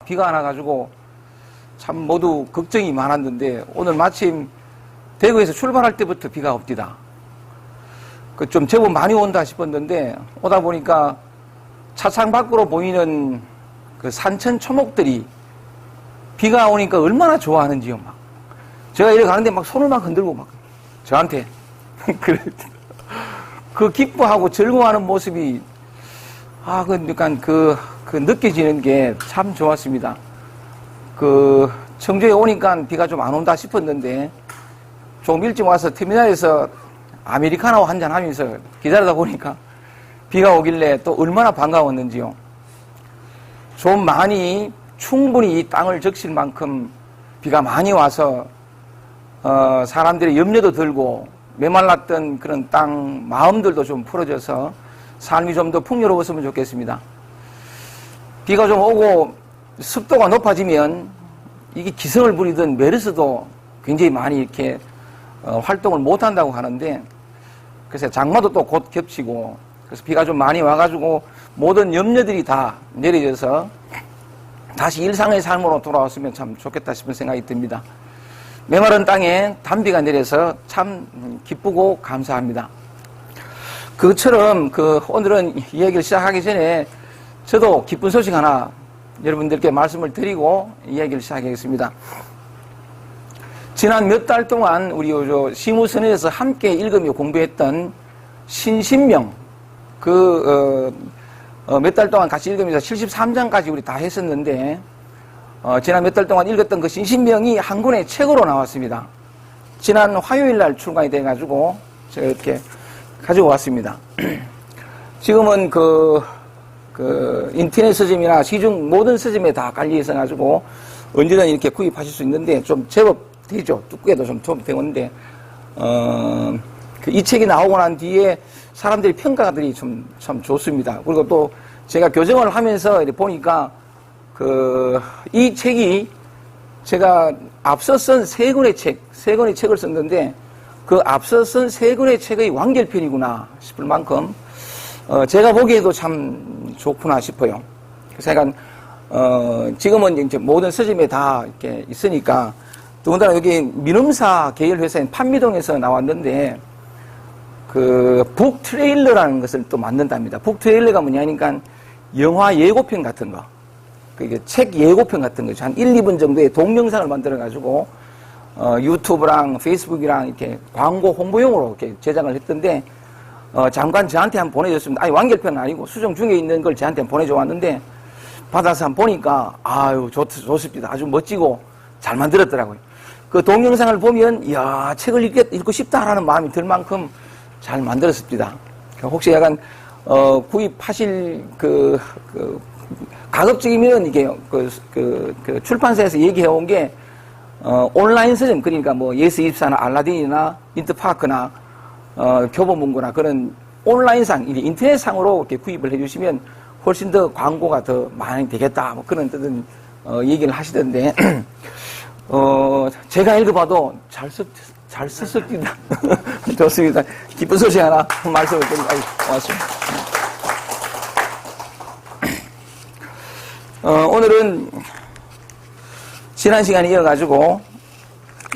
비가 안 와가지고 참 모두 걱정이 많았는데 오늘 마침 대구에서 출발할 때부터 비가 옵디다. 그 좀 제법 많이 온다 싶었는데 오다 보니까 차창 밖으로 보이는 그 산천 초목들이 비가 오니까 얼마나 좋아하는지요. 막 제가 이렇게 가는데 막 손을 막 흔들고 막 저한테 그 기뻐하고 즐거워하는 모습이 그 느껴지는 게 참 좋았습니다. 그 청주에 오니까 비가 좀 안 온다 싶었는데 조금 일찍 와서 터미널에서 아메리카노 한잔 하면서 기다리다 보니까 비가 오길래 또 얼마나 반가웠는지요. 좀 많이 충분히 이 땅을 적실 만큼 비가 많이 와서 사람들의 염려도 들고 메말랐던 그런 땅 마음들도 좀 풀어져서 삶이 좀 더 풍요로웠으면 좋겠습니다. 비가 좀 오고 습도가 높아지면 이게 기승을 부리던 메르스도 굉장히 많이 이렇게 활동을 못한다고 하는데, 그래서 장마도 또 곧 겹치고, 그래서 비가 좀 많이 와가지고 모든 염려들이 다 내려져서 다시 일상의 삶으로 돌아왔으면 참 좋겠다 싶은 생각이 듭니다. 메마른 땅에 단비가 내려서 참 기쁘고 감사합니다. 그처럼 오늘은 이야기를 시작하기 전에 저도 기쁜 소식 하나 여러분들께 말씀을 드리고 이야기를 시작하겠습니다. 지난 몇 달 동안 우리 시무선에서 함께 읽으며 공부했던 신신명 몇 달 동안 같이 읽으면서 73장까지 우리 다 했었는데 지난 몇 달 동안 읽었던 그 신신명이 한 권의 책으로 나왔습니다. 지난 화요일 날 출간이 돼가지고 제가 이렇게 가지고 왔습니다. 지금은 인터넷 서점이나 시중 모든 서점에 다 깔려 있어가지고 언제든 이렇게 구입하실 수 있는데 좀 제법 되죠. 두께도 좀 되는데, 이 책이 나오고 난 뒤에 사람들의 평가들이 참 좋습니다. 그리고 또 제가 교정을 하면서 이렇게 보니까 이 책이 제가 앞서 쓴 세 권의 책을 썼는데 그 앞서 쓴 세 권의 책의 완결편이구나 싶을 만큼 제가 보기에도 참 좋구나 싶어요. 그래서 약간 지금은 이제 모든 서점에 다 이렇게 있으니까 더군다나 여기 민음사 계열 회사인 판미동에서 나왔는데 북트레일러라는 것을 또 만든답니다. 북트레일러가 뭐냐니까 영화 예고편 같은 거, 책 예고편 같은 거죠. 한 1, 2분 정도의 동영상을 만들어가지고 유튜브랑 페이스북이랑 이렇게 광고 홍보용으로 이렇게 제작을 했던데 잠깐 저한테 한번 보내줬습니다. 아니 완결편은 아니고 수정 중에 있는 걸 저한테 한번 보내줘 왔는데 받아서 한번 보니까 좋습니다. 아주 멋지고 잘 만들었더라고요. 그 동영상을 보면 이야 책을 읽고 싶다라는 마음이 들 만큼 잘 만들었습니다. 혹시 약간 구입하실 가급적이면 이게 출판사에서 얘기해 온 게 온라인 서점, 그러니까 뭐 예스24나 알라딘이나 인터파크나 교보문고나 그런 온라인상, 인터넷상으로 이렇게 구입을 해주시면 훨씬 더 광고가 더 많이 되겠다, 뭐 그런 뜻은 얘기를 하시던데 제가 읽어봐도 잘 썼습니다. 좋습니다. 기쁜 소식 하나 말씀을 드리고 고맙습니다. 오늘은 지난 시간에 이어가지고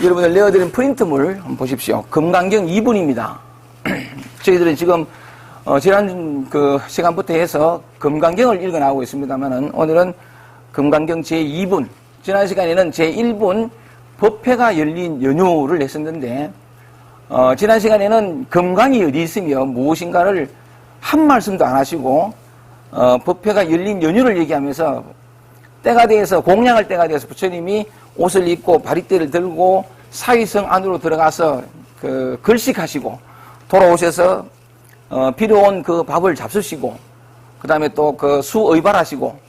여러분들 내어드린 프린트물 한번 보십시오. 금강경 2분입니다. 저희들은 지금 지난 시간부터 해서 금강경을 읽어 나오고 있습니다만은 오늘은 금강경 제2분, 지난 시간에는 제1분 법회가 열린 연휴를 했었는데 지난 시간에는 금강이 어디 있으며 무엇인가를 한 말씀도 안 하시고 법회가 열린 연휴를 얘기하면서 때가 되어서 공양할 때가 되어서 부처님이 옷을 입고 바리떼를 들고 사위성 안으로 들어가서 걸식하시고 돌아오셔서 필요한 그 밥을 잡수시고 그 다음에 또 수의발하시고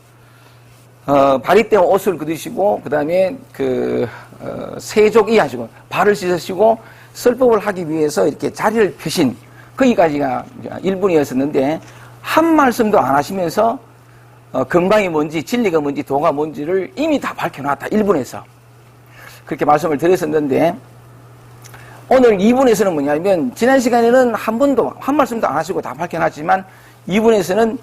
바리떼와 옷을 걷으시고 그 다음에 세족이 하시고 발을 씻으시고 설법을 하기 위해서 이렇게 자리를 펴신 거기까지가 1분이었었는데 한 말씀도 안 하시면서 금강이 뭔지 진리가 뭔지 도가 뭔지를 이미 다 밝혀놨다. 1분에서 그렇게 말씀을 드렸었는데 오늘 2분에서는 뭐냐면 지난 시간에는 한 말씀도 안 하시고 다 밝혀놨지만 2분에서는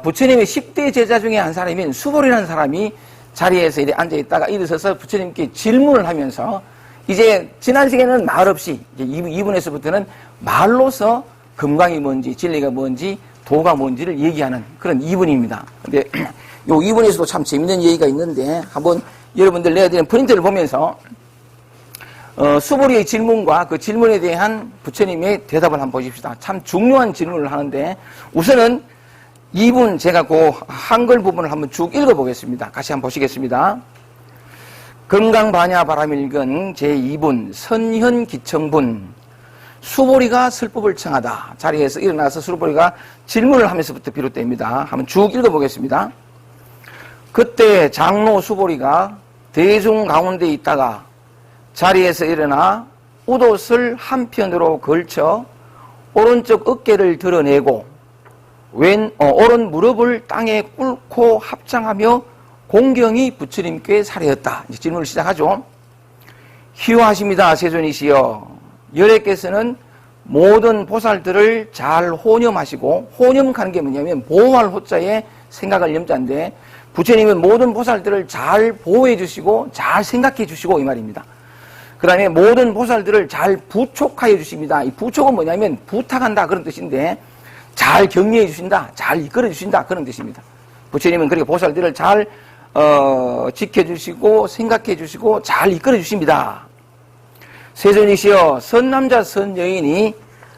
부처님의 10대 제자 중에 한 사람인 수보리라는 사람이 자리에서 이렇게 앉아있다가 일어서서 부처님께 질문을 하면서 이제 지난 시간에는 말 없이 이제 2분에서부터는 말로서 금강이 뭔지 진리가 뭔지 도가 뭔지를 얘기하는 그런 2분입니다. 근데 요 2분에서도 참 재밌는 얘기가 있는데 한번 여러분들 내가 드린 프린트를 보면서 수보리의 질문과 그 질문에 대한 부처님의 대답을 한번 보십시다. 참 중요한 질문을 하는데 우선은 2분 제가 그 한글 부분을 한번 쭉 읽어보겠습니다. 같이 한번 보시겠습니다. 금강반야 바람일근 제2분 선현기청분 수보리가 설법을 청하다. 자리에서 일어나서 수보리가 질문을 하면서부터 비롯됩니다. 한번 쭉 읽어보겠습니다. 그때 장로 수보리가 대중 가운데 있다가 자리에서 일어나 웃옷을 한편으로 걸쳐 오른쪽 어깨를 드러내고 오른 무릎을 땅에 꿇고 합장하며 공경이 부처님께 사례였다. 이제 질문을 시작하죠. 희화하십니다. 세존이시여. 열애께서는 모든 보살들을 잘 호념하시고, 호념하는 게 뭐냐면 보호할 호자에 생각할 염자인데, 부처님은 모든 보살들을 잘 보호해 주시고 잘 생각해 주시고 이 말입니다. 그 다음에 모든 보살들을 잘 부촉하여 주십니다. 이 부촉은 뭐냐면 부탁한다 그런 뜻인데 잘 격려해 주신다, 잘 이끌어 주신다 그런 뜻입니다. 부처님은 그렇게 보살들을 잘 지켜주시고 생각해 주시고 잘 이끌어 주십니다. 세존이시여, 선남자 선여인이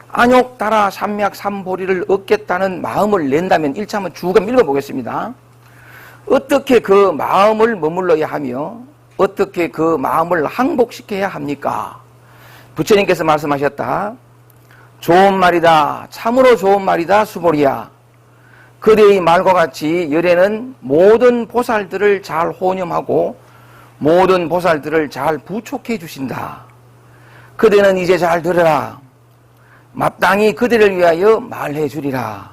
안욕 따라 삼맥 삼보리를 얻겠다는 마음을 낸다면 1차 한번 쭉 읽어보겠습니다. 어떻게 그 마음을 머물러야 하며 어떻게 그 마음을 항복시켜야 합니까? 부처님께서 말씀하셨다. 좋은 말이다. 참으로 좋은 말이다. 수보리야. 그대의 말과 같이 열애는 모든 보살들을 잘 호념하고 모든 보살들을 잘 부촉해 주신다. 그대는 이제 잘 들으라. 마땅히 그대를 위하여 말해 주리라.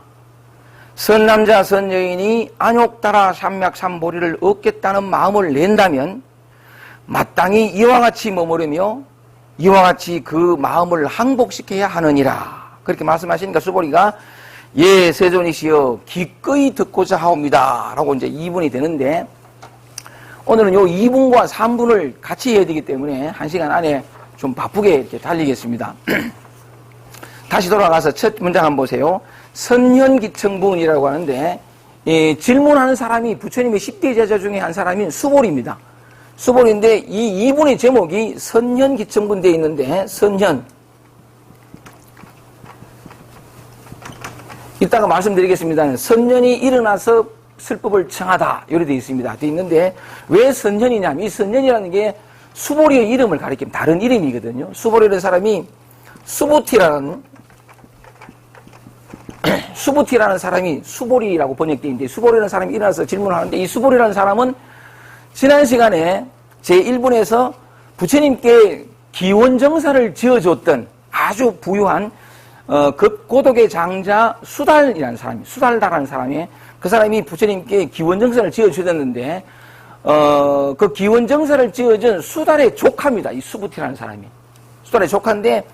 선남자 선여인이 안욕 따라 삼맥 삼보리를 얻겠다는 마음을 낸다면 마땅히 이와 같이 머무르며 이와 같이 그 마음을 항복시켜야 하느니라. 그렇게 말씀하시니까 수보리가 예 세존이시여 기꺼이 듣고자 하옵니다 라고 이제 2분이 되는데, 오늘은 요 2분과 3분을 같이 해야 되기 때문에 1시간 안에 좀 바쁘게 이렇게 달리겠습니다. 다시 돌아가서 첫 문장 한번 보세요. 선현기청분이라고 하는데, 질문하는 사람이 부처님의 10대 제자 중에 한 사람인 수보리입니다. 수보리인데 이 2분의 제목이 선현기청분 되어 있는데, 선현 이따가 말씀드리겠습니다. 선현이 일어나서 설법을 청하다 이렇게 되어 있습니다. 되어 있는데 왜 선현이냐면 이 선현이라는 게 수보리의 이름을 가리키는 다른 이름이거든요. 수보리라는 사람이 수부티라는 사람이 수보리라고 번역되어 있는데, 수보리라는 사람이 일어나서 질문을 하는데, 이 수보리라는 사람은 지난 시간에 제1분에서 부처님께 기원정사를 지어줬던 아주 부유한 급고독의 장자 수달이라는 사람이, 수달다라는 사람이, 그 사람이 부처님께 기원정사를 지어주었는데 그 기원정사를 지어준 수달의 조카입니다. 이 수부티라는 사람이. 수달의 조카인데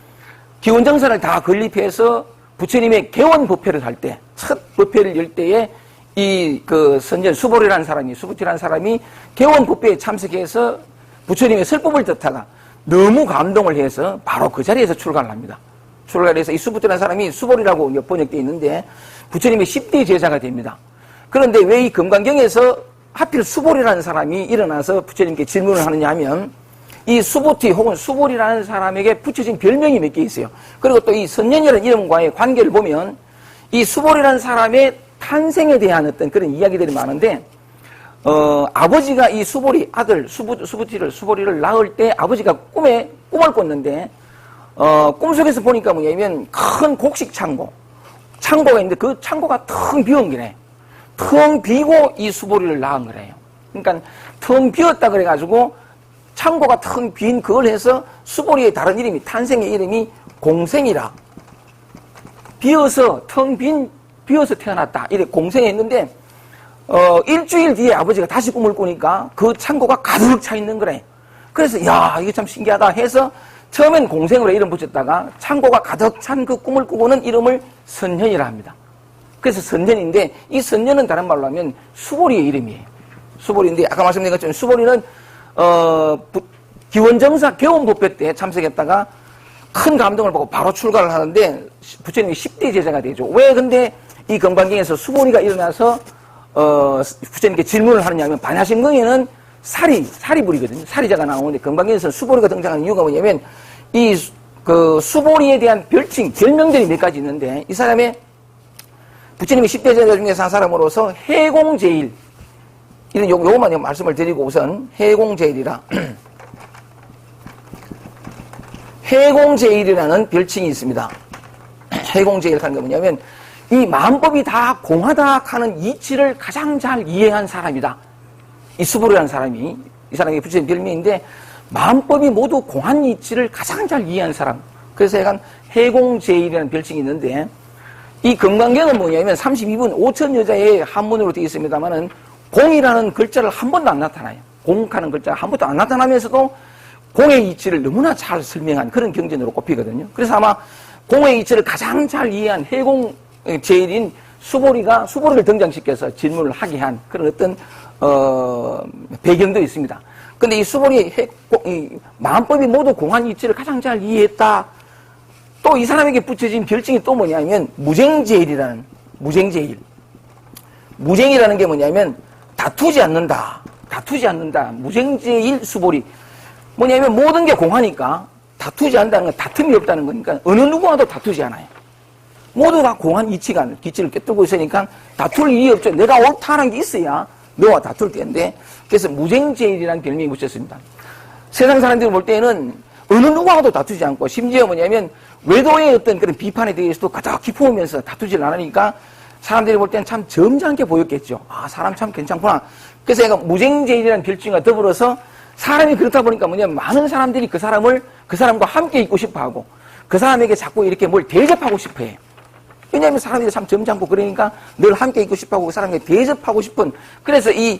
기원정사를 다 건립해서 부처님의 개원법회를 할 때, 첫 법회를 열 때에 이 그 선전 수보리라는 사람이, 수부티라는 사람이 개원법회에 참석해서 부처님의 설법을 듣다가 너무 감동을 해서 바로 그 자리에서 출가를 합니다. 출가를 해서 이 수부티라는 사람이 수보리라고 번역되어 있는데 부처님의 10대 제자가 됩니다. 그런데 왜 이 금강경에서 하필 수보리라는 사람이 일어나서 부처님께 질문을 하느냐 하면, 이 수보티 혹은 수보리라는 사람에게 붙여진 별명이 몇 개 있어요. 그리고 또 이 선현이라는 이름과의 관계를 보면 이 수보리라는 사람의 탄생에 대한 어떤 그런 이야기들이 많은데, 아버지가 이 수보리 아들 수보리를 낳을 때 아버지가 꿈을 꿨는데 꿈속에서 보니까 뭐냐면 큰 곡식 창고가 있는데 그 창고가 텅 비운 거네. 텅 비고 이 수보리를 낳은 거래요. 그러니까 텅 비었다 그래가지고 창고가 텅 빈 그걸 해서 수보리의 다른 이름이, 탄생의 이름이 공생이라. 비어서 태어났다. 이렇게 공생했는데, 일주일 뒤에 아버지가 다시 꿈을 꾸니까 그 창고가 가득 차 있는 거래. 그래서, 야, 이게 참 신기하다 해서 처음엔 공생으로 이름 붙였다가 창고가 가득 찬 그 꿈을 꾸고는 이름을 선현이라 합니다. 그래서 선현인데, 이 선현은 다른 말로 하면 수보리의 이름이에요. 수보리인데, 아까 말씀드린 것처럼 수보리는, 기원정사 개원법회 때 참석했다가 큰 감동을 받고 바로 출가를 하는데, 부처님이 10대 제자가 되죠. 왜 근데 이 금강경에서 수보리가 일어나서, 부처님께 질문을 하느냐면, 반야심경에는 사리불이거든요. 사리자가 나오는데, 금강경에서 수보리가 등장하는 이유가 뭐냐면, 수보리에 대한 별명들이 몇 가지 있는데, 이 사람의 부처님이 10대 제자 중에서 한 사람으로서 해공제일, 이런 요것만 말씀을 드리고 우선 해공제일이라. 해공제일이라는 별칭이 있습니다. 해공제일 하는 게 뭐냐면, 이 만법이 다 공하다 하는 이치를 가장 잘 이해한 사람이다. 이 수보리라는 사람이, 이 사람이 부처님 별명인데, 만법이 모두 공한 이치를 가장 잘 이해한 사람. 그래서 약간 해공제일이라는 별칭이 있는데, 이 금강경은 뭐냐면 32분 5천 여자의 한문으로 되어 있습니다만은 공이라는 글자를 한 번도 안 나타나요. 공하는 글자가 한 번도 안 나타나면서도 공의 이치를 너무나 잘 설명한 그런 경전으로 꼽히거든요. 그래서 아마 공의 이치를 가장 잘 이해한 해공제일인 수보리를 등장시켜서 질문을 하게 한 그런 어떤 배경도 있습니다. 근데 이 수보리의 만법이 모두 공한 이치를 가장 잘 이해했다. 또 이 사람에게 붙여진 별칭이 또 뭐냐면 무쟁제일이라는 무쟁제일. 무쟁이라는 게 뭐냐면 다투지 않는다. 무쟁제일 수보리. 뭐냐면 모든 게 공하니까 다투지 않는다는 건 다툼이 없다는 거니까 어느 누구와도 다투지 않아요. 모두 다 공한 이치를 꿰뚫고 있으니까 다툴 일이 없죠. 내가 옳다는 게 있어야 너와 다툴 때인데, 그래서 무쟁제일이라는 별명이 붙였습니다. 세상 사람들이 볼 때는 어느 누구와도 다투지 않고, 심지어 뭐냐면 외도의 어떤 그런 비판에 대해서도 가장 기뻐하면서 다투질 않으니까 사람들이 볼 때는 참 점잖게 보였겠죠. 아, 사람 참 괜찮구나. 그래서 얘가 무쟁제일이라는 별칭과 더불어서 사람이 그렇다 보니까 뭐냐면 많은 사람들이 그 사람과 함께 있고 싶어 하고, 그 사람에게 자꾸 이렇게 뭘 대접하고 싶어 해요. 왜냐하면 사람들이 참 점잖고 그러니까 늘 함께 있고 싶어 하고 그 사람에게 대접하고 싶은, 그래서 이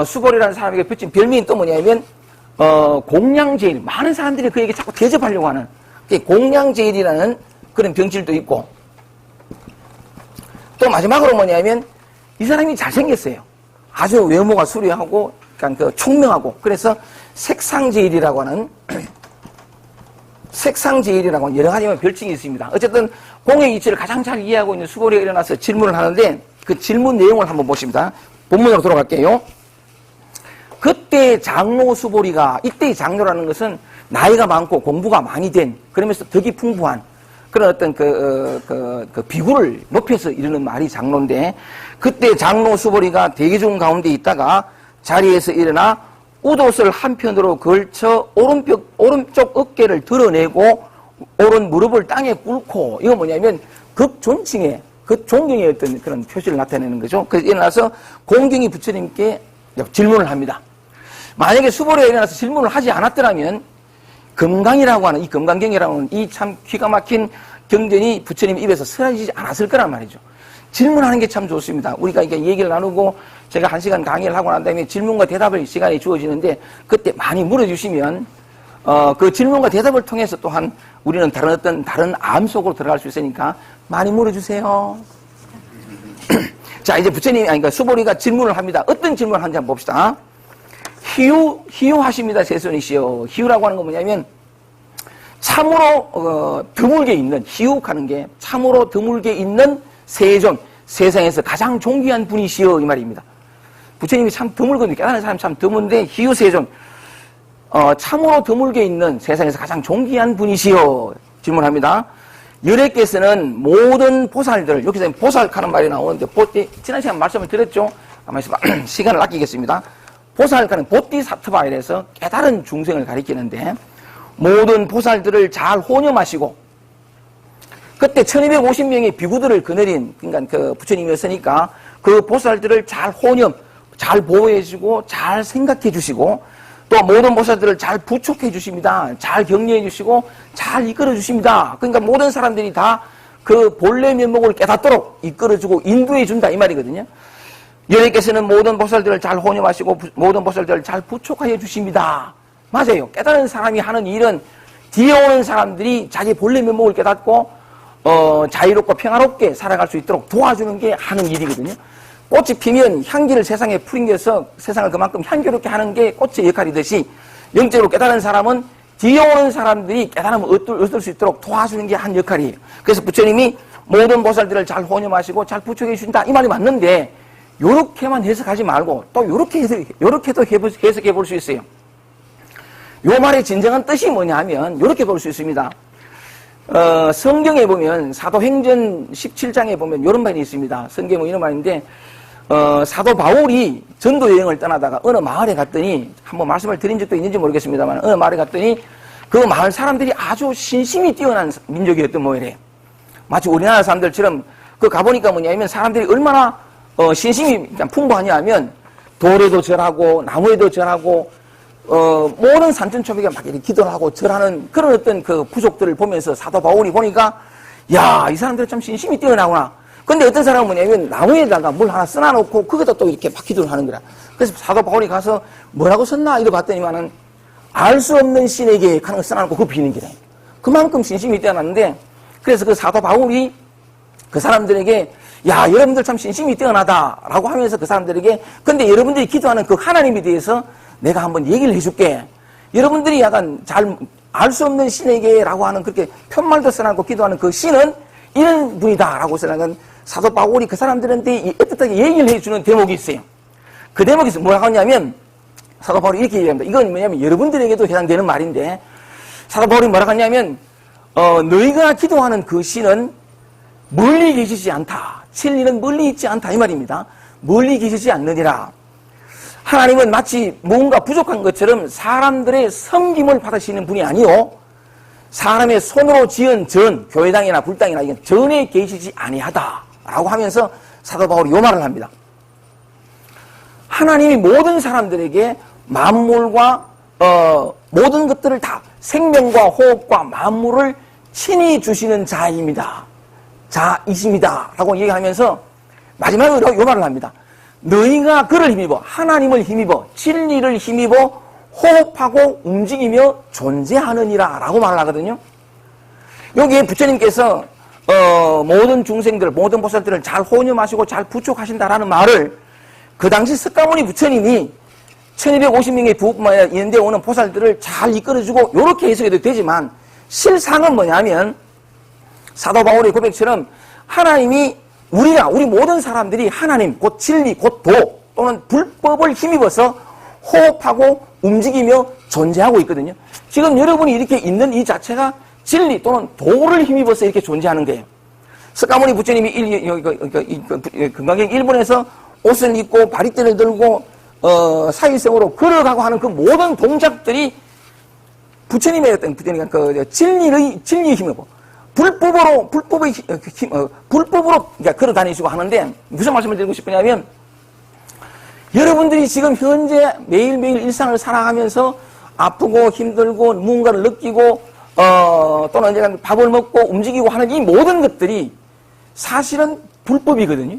수보리라는 사람에게 붙인 별명이 또 뭐냐면 공양제일. 많은 사람들이 그에게 자꾸 대접하려고 하는 공양제일이라는 그런 병질도 있고, 또 마지막으로 뭐냐면 이 사람이 잘생겼어요. 아주 외모가 수려하고 그러니까 총명하고, 그래서 색상제일이라고 하는 여러 가지 별칭이 있습니다. 어쨌든 공의 이치를 가장 잘 이해하고 있는 수보리가 일어나서 질문을 하는데, 그 질문 내용을 한번 보십니다. 본문으로 돌아갈게요. 그때 장로 수보리가, 이때의 장로라는 것은 나이가 많고 공부가 많이 된, 그러면서 덕이 풍부한 그런 어떤 비구를 높여서 이르는 말이 장로인데, 그때 장로 수보리가 대기중 가운데 있다가 자리에서 일어나 웃옷을 한편으로 걸쳐 오른쪽 어깨를 드러내고 오른 무릎을 땅에 꿇고, 이거 뭐냐면 극존칭의 존경의 어떤 그런 표시를 나타내는 거죠. 그래서 일어나서 공경이 부처님께 질문을 합니다. 만약에 수보리가 일어나서 질문을 하지 않았더라면 금강이라고 하는 이 금강경이라고 하는 이 참 기가 막힌 경전이 부처님 입에서 쓰러지지 않았을 거란 말이죠. 질문하는 게 참 좋습니다. 우리가 이렇게 얘기를 나누고 제가 1시간 강의를 하고 난 다음에 질문과 대답을 시간이 주어지는데, 그때 많이 물어주시면 그 질문과 대답을 통해서 또한 우리는 다른 암 속으로 들어갈 수 있으니까 많이 물어주세요. 자, 이제 그러니까 수보리가 질문을 합니다. 어떤 질문을 하는지 한번 봅시다. 희유하십니다, 세손이시여. 희유라고 하는 건 뭐냐면 참으로 드물게 있는, 희욱하는 게 참으로 드물게 있는 세존, 세상에서 가장 존귀한 분이시여, 이 말입니다. 부처님이 참 드물거든요. 깨달은 사람이 참 드문데, 희유세존, 참으로 드물게 있는 세상에서 가장 존귀한 분이시여 질문합니다. 열애께서는 모든 보살들, 여기서 보살하는 말이 나오는데, 지난 시간 말씀을 드렸죠. 아마 시간을 아끼겠습니다. 보살하는 보띠사트바에 대해서 깨달은 중생을 가리키는데, 모든 보살들을 잘 혼념하시고, 그때 1250명의 비구들을 거느린, 그러니까 그 부처님이었으니까 그 보살들을 잘 혼념, 잘 보호해 주시고, 잘 생각해 주시고, 또 모든 보살들을 잘 부촉해 주십니다. 잘 격려해 주시고, 잘 이끌어 주십니다. 그러니까 모든 사람들이 다 그 본래 면목을 깨닫도록 이끌어 주고 인도해 준다, 이 말이거든요. 여러께서는 모든 보살들을 잘 혼념하시고, 모든 보살들을 잘 부촉하여 주십니다. 맞아요. 깨달은 사람이 하는 일은 뒤에 오는 사람들이 자기 본래 면목을 깨닫고 자유롭고 평화롭게 살아갈 수 있도록 도와주는 게 하는 일이거든요. 꽃이 피면 향기를 세상에 풍겨서 세상을 그만큼 향기롭게 하는 게 꽃의 역할이듯이 영적으로 깨달은 사람은 뒤에 오는 사람들이 깨달음을 얻을 수 있도록 도와주는 게 한 역할이에요. 그래서 부처님이 모든 보살들을 잘 혼념하시고 잘 부처해 주신다 이 말이 맞는데 요렇게만 해석하지 말고 또 요렇게도 해석해 볼 수 있어요. 요 말의 진정한 뜻이 뭐냐면 요렇게 볼 수 있습니다. 성경에 보면 사도행전 17장에 보면 이런 말이 있습니다. 성경에 뭐 이런 말인데 사도 바울이 전도 여행을 떠나다가 어느 마을에 갔더니 한번 말씀을 드린 적도 있는지 모르겠습니다만 어느 마을에 갔더니 그 마을 사람들이 아주 신심이 뛰어난 민족이었던 모양이래요. 마치 우리나라 사람들처럼 그 가보니까 뭐냐면 사람들이 얼마나 신심이 풍부하냐 하면 돌에도 절하고 나무에도 절하고 모든 산천초벽에 막 이렇게 기도를 하고 절하는 그런 어떤 그 부족들을 보면서 사도 바울이 보니까 야, 이 사람들 참 신심이 뛰어나구나. 근데 어떤 사람은 뭐냐면 나무에다가 물 하나 써놔놓고 거기다 또 이렇게 막 기도를 하는 거라. 그래서 사도 바울이 가서 뭐라고 썼나 이러 봤더니만은 알 수 없는 신에게 하는 걸 써놔놓고 그거 비는 기라. 그만큼 신심이 뛰어났는데 그래서 그 사도 바울이 그 사람들에게 야, 여러분들 참 신심이 뛰어나다라고 하면서 그 사람들에게 근데 여러분들이 기도하는 그 하나님에 대해서 내가 한번 얘기를 해줄게. 여러분들이 약간 잘 알 수 없는 신에게라고 하는 그렇게 편말도 써놓고 기도하는 그 신은 이런 분이다라고 써놓은 사도 바울이 그 사람들한테 어떻게 얘기를 해주는 대목이 있어요. 그 대목에서 뭐라고 하냐면 사도 바울이 이렇게 얘기합니다. 이건 뭐냐면 여러분들에게도 해당되는 말인데 사도 바울이 뭐라고 하냐면 너희가 기도하는 그 신은 멀리 계시지 않다. 진리는 멀리 있지 않다 이 말입니다. 멀리 계시지 않느니라. 하나님은 마치 뭔가 부족한 것처럼 사람들의 섬김을 받으시는 분이 아니요 사람의 손으로 지은 전, 교회당이나 불당이나 이건 전에 계시지 아니하다라고 하면서 사도 바울이 요 말을 합니다. 하나님이 모든 사람들에게 만물과 모든 것들을 다 생명과 호흡과 만물을 친히 주시는 자입니다. 자이십니다. 라고 얘기하면서 마지막으로 요 말을 합니다. 너희가 그를 힘입어 하나님을 힘입어 진리를 힘입어 호흡하고 움직이며 존재하느니라 라고 말을 하거든요. 여기에 부처님께서 모든 중생들 모든 보살들을 잘 혼념하시고 잘 부축하신다라는 말을 그 당시 석가모니 부처님이 1250명의 부뿐만 아니라 인데 오는 보살들을 잘 이끌어주고 이렇게 해석해도 되지만 실상은 뭐냐면 사도 바울의 고백처럼 하나님이 우리 모든 사람들이 하나님, 곧 진리, 곧 도 또는 불법을 힘입어서 호흡하고 움직이며 존재하고 있거든요. 지금 여러분이 이렇게 있는 이 자체가 진리 또는 도를 힘입어서 이렇게 존재하는 거예요. 석가모니 부처님이 금강경 1번에서 옷을 입고 바리떼를 들고 사일생으로 걸어가고 하는 그 모든 동작들이 부처님의 어떤 진리에 힘입어 불법으로 그러니까 걸어 다니시고 하는데 무슨 말씀을 드리고 싶으냐면 여러분들이 지금 현재 매일매일 일상을 살아가면서 아프고 힘들고 무언가를 느끼고 또는 이제 밥을 먹고 움직이고 하는 이 모든 것들이 사실은 불법이거든요.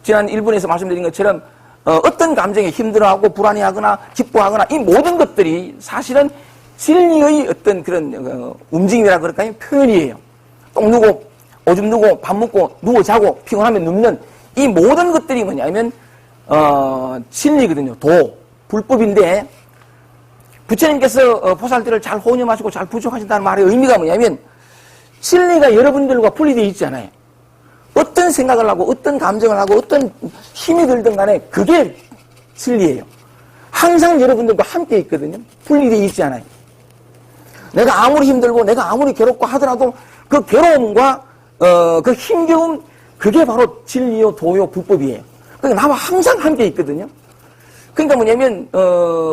지난 1분에서 말씀드린 것처럼 어떤 감정에 힘들어하고 불안해하거나 기뻐하거나 이 모든 것들이 사실은 진리의 어떤 그런 움직임이라 그럴까요? 표현이에요. 똥 누고 오줌 누고 밥 먹고 누워 자고 피곤하면 눕는 이 모든 것들이 뭐냐면 진리거든요. 도 불법인데 부처님께서 보살들을 잘 혼념하시고 잘 부족하신다는 말의 의미가 뭐냐면 진리가 여러분들과 분리되어 있지 않아요. 어떤 생각을 하고 어떤 감정을 하고 어떤 힘이 들든 간에 그게 진리예요. 항상 여러분들과 함께 있거든요. 분리되어 있지 않아요. 내가 아무리 힘들고 내가 아무리 괴롭고 하더라도 그 괴로움과 그 힘겨움 그게 바로 진리요 도요 불법이에요. 그러니까 나와 항상 함께 있거든요. 그러니까 뭐냐면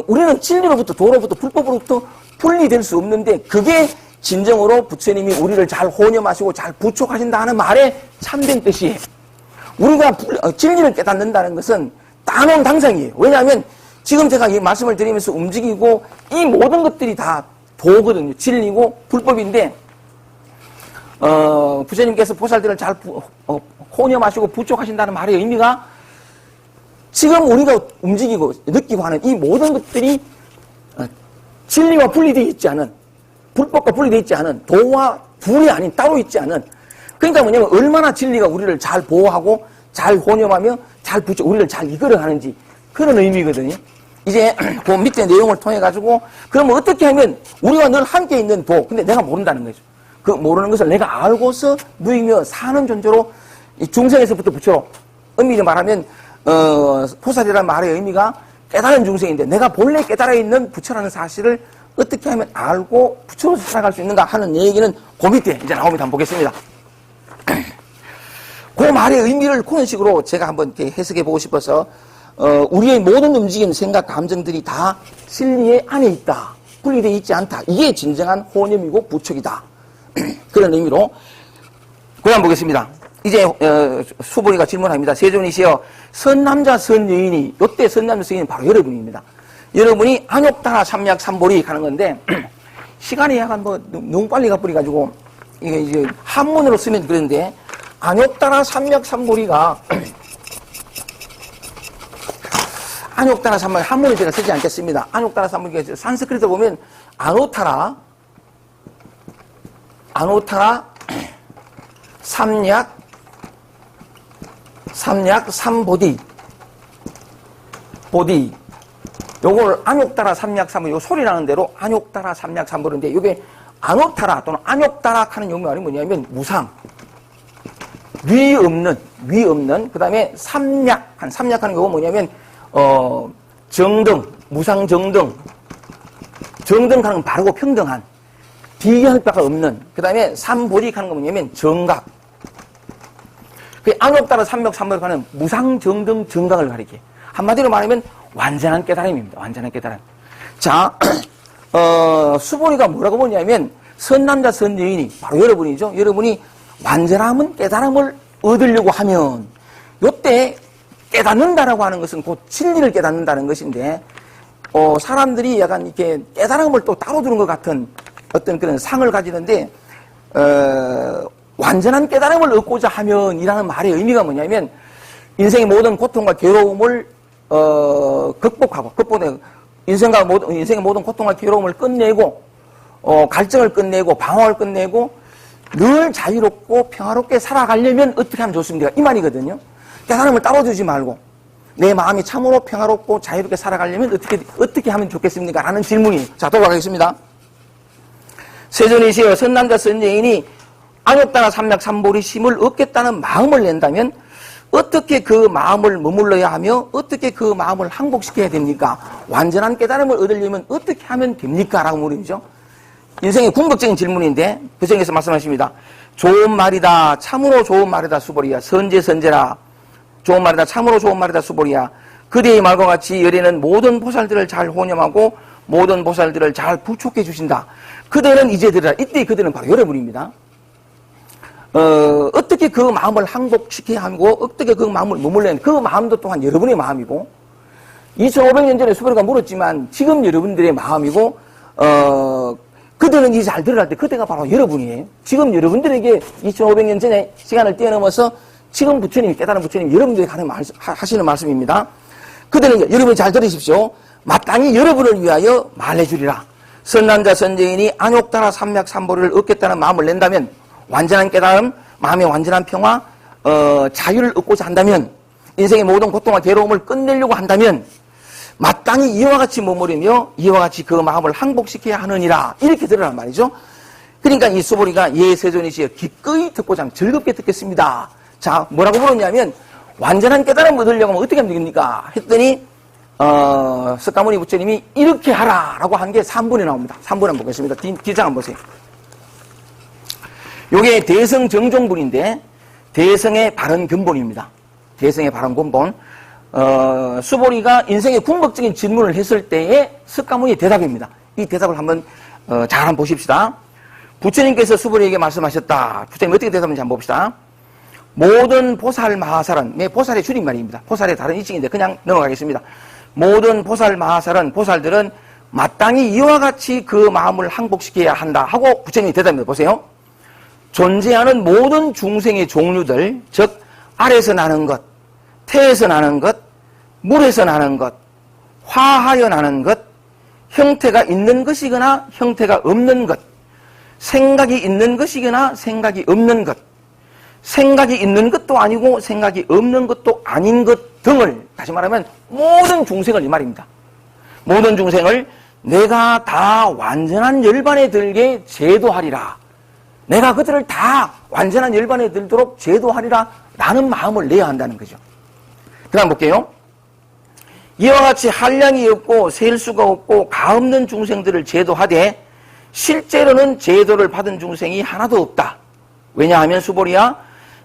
우리는 진리로부터 도로부터 불법으로부터 분리될 수 없는데 그게 진정으로 부처님이 우리를 잘 혼념하시고 잘 부촉하신다 하는 말의 참된 뜻이에요. 우리가 진리를 깨닫는다는 것은 따놓은 당상이에요. 왜냐하면 지금 제가 이 말씀을 드리면서 움직이고 이 모든 것들이 다 도거든요. 진리고 불법인데 부처님께서 보살들을 잘 혼념하시고 부촉하신다는 말의 의미가 지금 우리가 움직이고 느끼고 하는 이 모든 것들이 진리와 분리되어 있지 않은 불법과 분리되어 있지 않은 도와 분이 아닌 따로 있지 않은 그러니까 뭐냐면 얼마나 진리가 우리를 잘 보호하고 잘 혼념하며 잘 붙여, 우리를 잘 이끌어 가는지 그런 의미거든요. 이제 그 밑에 내용을 통해 가지고 그러면 어떻게 하면 우리와 늘 함께 있는 도, 근데 내가 모른다는 거죠. 그 모르는 것을 내가 알고서 누이며 사는 존재로 이 중생에서부터 부처로 의미를 말하면 보살이라는 말의 의미가 깨달은 중생인데 내가 본래 깨달아 있는 부처라는 사실을 어떻게 하면 알고 부처로서 살아갈 수 있는가 하는 얘기는 그 밑에 이제 나옵니다. 한번 보겠습니다. 그 말의 의미를 그런 식으로 제가 한번 이렇게 해석해 보고 싶어서 우리의 모든 움직임, 생각, 감정들이 다 진리의 안에 있다. 분리되어 있지 않다. 이게 진정한 혼념이고 부척이다. 그런 의미로 그럼 보겠습니다. 이제 수보리가 질문합니다. 세존이시여 선남자 선여인이 요때 선남자 선여인은 바로 여러분입니다. 여러분이 안욕다나 삼약 삼보리 가는 건데 시간이 약간 너무 빨리 가버려가지고 이게 이제 한문으로 쓰면 그런데 안욕다나 삼약 삼보리가 안욕다나 삼약 한문을 제가 쓰지 않겠습니다. 안욕다나 삼보리가 산스크리트 보면 아노타라 삼약 삼보디 요걸 안욕다라 삼약 삼보디 요 소리 나는 대로 안욕다라 삼약 삼보리인데 요게 아노타라 또는 안욕다라 하는 용어가 뭐냐면 무상 위 없는 그 다음에 삼약하는 경우가 뭐냐면 정등 무상 정등하는 건 바르고 평등한 비교할 바가 없는 그 다음에 삼보리하는 건 뭐냐면 정각 그 안욕다라 삼약 삼보리 하는 무상 정등 정각을 가리켜 한마디로 말하면 완전한 깨달음입니다. 완전한 깨달음. 자 수보리가 뭐라고 보냐면 선남자 선여인이 바로 여러분이죠. 여러분이 완전함은 깨달음을 얻으려고 하면 요때 깨닫는다라고 하는 것은 곧 진리를 깨닫는다는 것인데 사람들이 약간 이렇게 깨달음을 또 따로 두는 것 같은 어떤 그런 상을 가지는데 완전한 깨달음을 얻고자 하면 이라는 말의 의미가 뭐냐면 인생의 모든 고통과 괴로움을 극복하고 인생의 모든 고통과 괴로움을 끝내고 갈증을 끝내고 방황을 끝내고 늘 자유롭고 평화롭게 살아가려면 어떻게 하면 좋습니까? 이 말이거든요. 깨달음을 따로 두지 말고 내 마음이 참으로 평화롭고 자유롭게 살아가려면 어떻게 하면 좋겠습니까? 라는 질문이 자 돌아가겠습니다. 세존이시여 선남자 선여인이 안욕다나 삼약 삼보리 심을 얻겠다는 마음을 낸다면 어떻게 그 마음을 머물러야 하며 어떻게 그 마음을 항복시켜야 됩니까? 완전한 깨달음을 얻으려면 어떻게 하면 됩니까? 라고 물으죠. 인생의 궁극적인 질문인데 부정에서 말씀하십니다. 좋은 말이다. 참으로 좋은 말이다. 수보리야. 선제라. 좋은 말이다. 참으로 좋은 말이다. 수보리야. 그대의 말과 같이 열애는 모든 보살들을 잘 호념하고 모든 보살들을 잘 부축해 주신다. 그대는 이제들이라. 이때 그대는 바로 여러분입니다. 어떻게 그 마음을 항복시켜야 하고 어떻게 그 마음을 머물러야 그 마음도 또한 여러분의 마음이고 2500년 전에 수보리가 물었지만 지금 여러분들의 마음이고 그들은 이제 잘 들어갈 때 그때가 바로 여러분이에요. 지금 여러분들에게 2500년 전에 시간을 뛰어넘어서 지금 부처님이 깨달은 부처님이 여러분들에게 하시는 말씀입니다. 그들은 여러분이 잘 들으십시오. 마땅히 여러분을 위하여 말해주리라. 선남자 선여인이 안욕다나 삼약 삼보리를 얻겠다는 마음을 낸다면 완전한 깨달음, 마음의 완전한 평화, 자유를 얻고자 한다면 인생의 모든 고통과 괴로움을 끝내려고 한다면 마땅히 이와 같이 머무르며 이와 같이 그 마음을 항복시켜야 하느니라. 이렇게 들으란 말이죠. 그러니까 이 수보리가 예 세존이시여 기꺼이 듣고자 하면 즐겁게 듣겠습니다. 자 뭐라고 물었냐면 완전한 깨달음을 얻으려고 하면 어떻게 하면 되겠습니까? 했더니 석가모니 부처님이 이렇게 하라라고 한 게 3분에 나옵니다. 3분 한번 보겠습니다. 뒷장 한번 보세요. 요게 대성 정종분인데 대성의 바른 근본입니다. 대성의 바른 근본. 수보리가 인생의 궁극적인 질문을 했을 때의 석가모니의 대답입니다. 이 대답을 한번 잘 한번 보십시다. 부처님께서 수보리에게 말씀하셨다. 부처님 어떻게 대답했는지 한번 봅시다. 모든 보살 마하살은 보살의 줄임말입니다. 보살의 다른 이칭인데 그냥 넘어가겠습니다. 모든 보살 마하살은 보살들은 마땅히 이와 같이 그 마음을 항복시켜야 한다 하고 부처님이 대답합니다. 보세요. 존재하는 모든 중생의 종류들, 즉 알에서 나는 것, 태에서 나는 것, 물에서 나는 것, 화하여 나는 것, 형태가 있는 것이거나 형태가 없는 것, 생각이 있는 것이거나 생각이 없는 것, 생각이 있는 것도 아니고 생각이 없는 것도 아닌 것들 등을, 다시 말하면 모든 중생을 이 말입니다. 모든 중생을 내가 다 완전한 열반에 들게 제도하리라. 내가 그들을 다 완전한 열반에 들도록 제도하리라 라는 마음을 내야 한다는 거죠. 그 다음 볼게요. 이와 같이 한량이 없고 셀 수가 없고 가없는 중생들을 제도하되 실제로는 제도를 받은 중생이 하나도 없다. 왜냐하면 수보리야,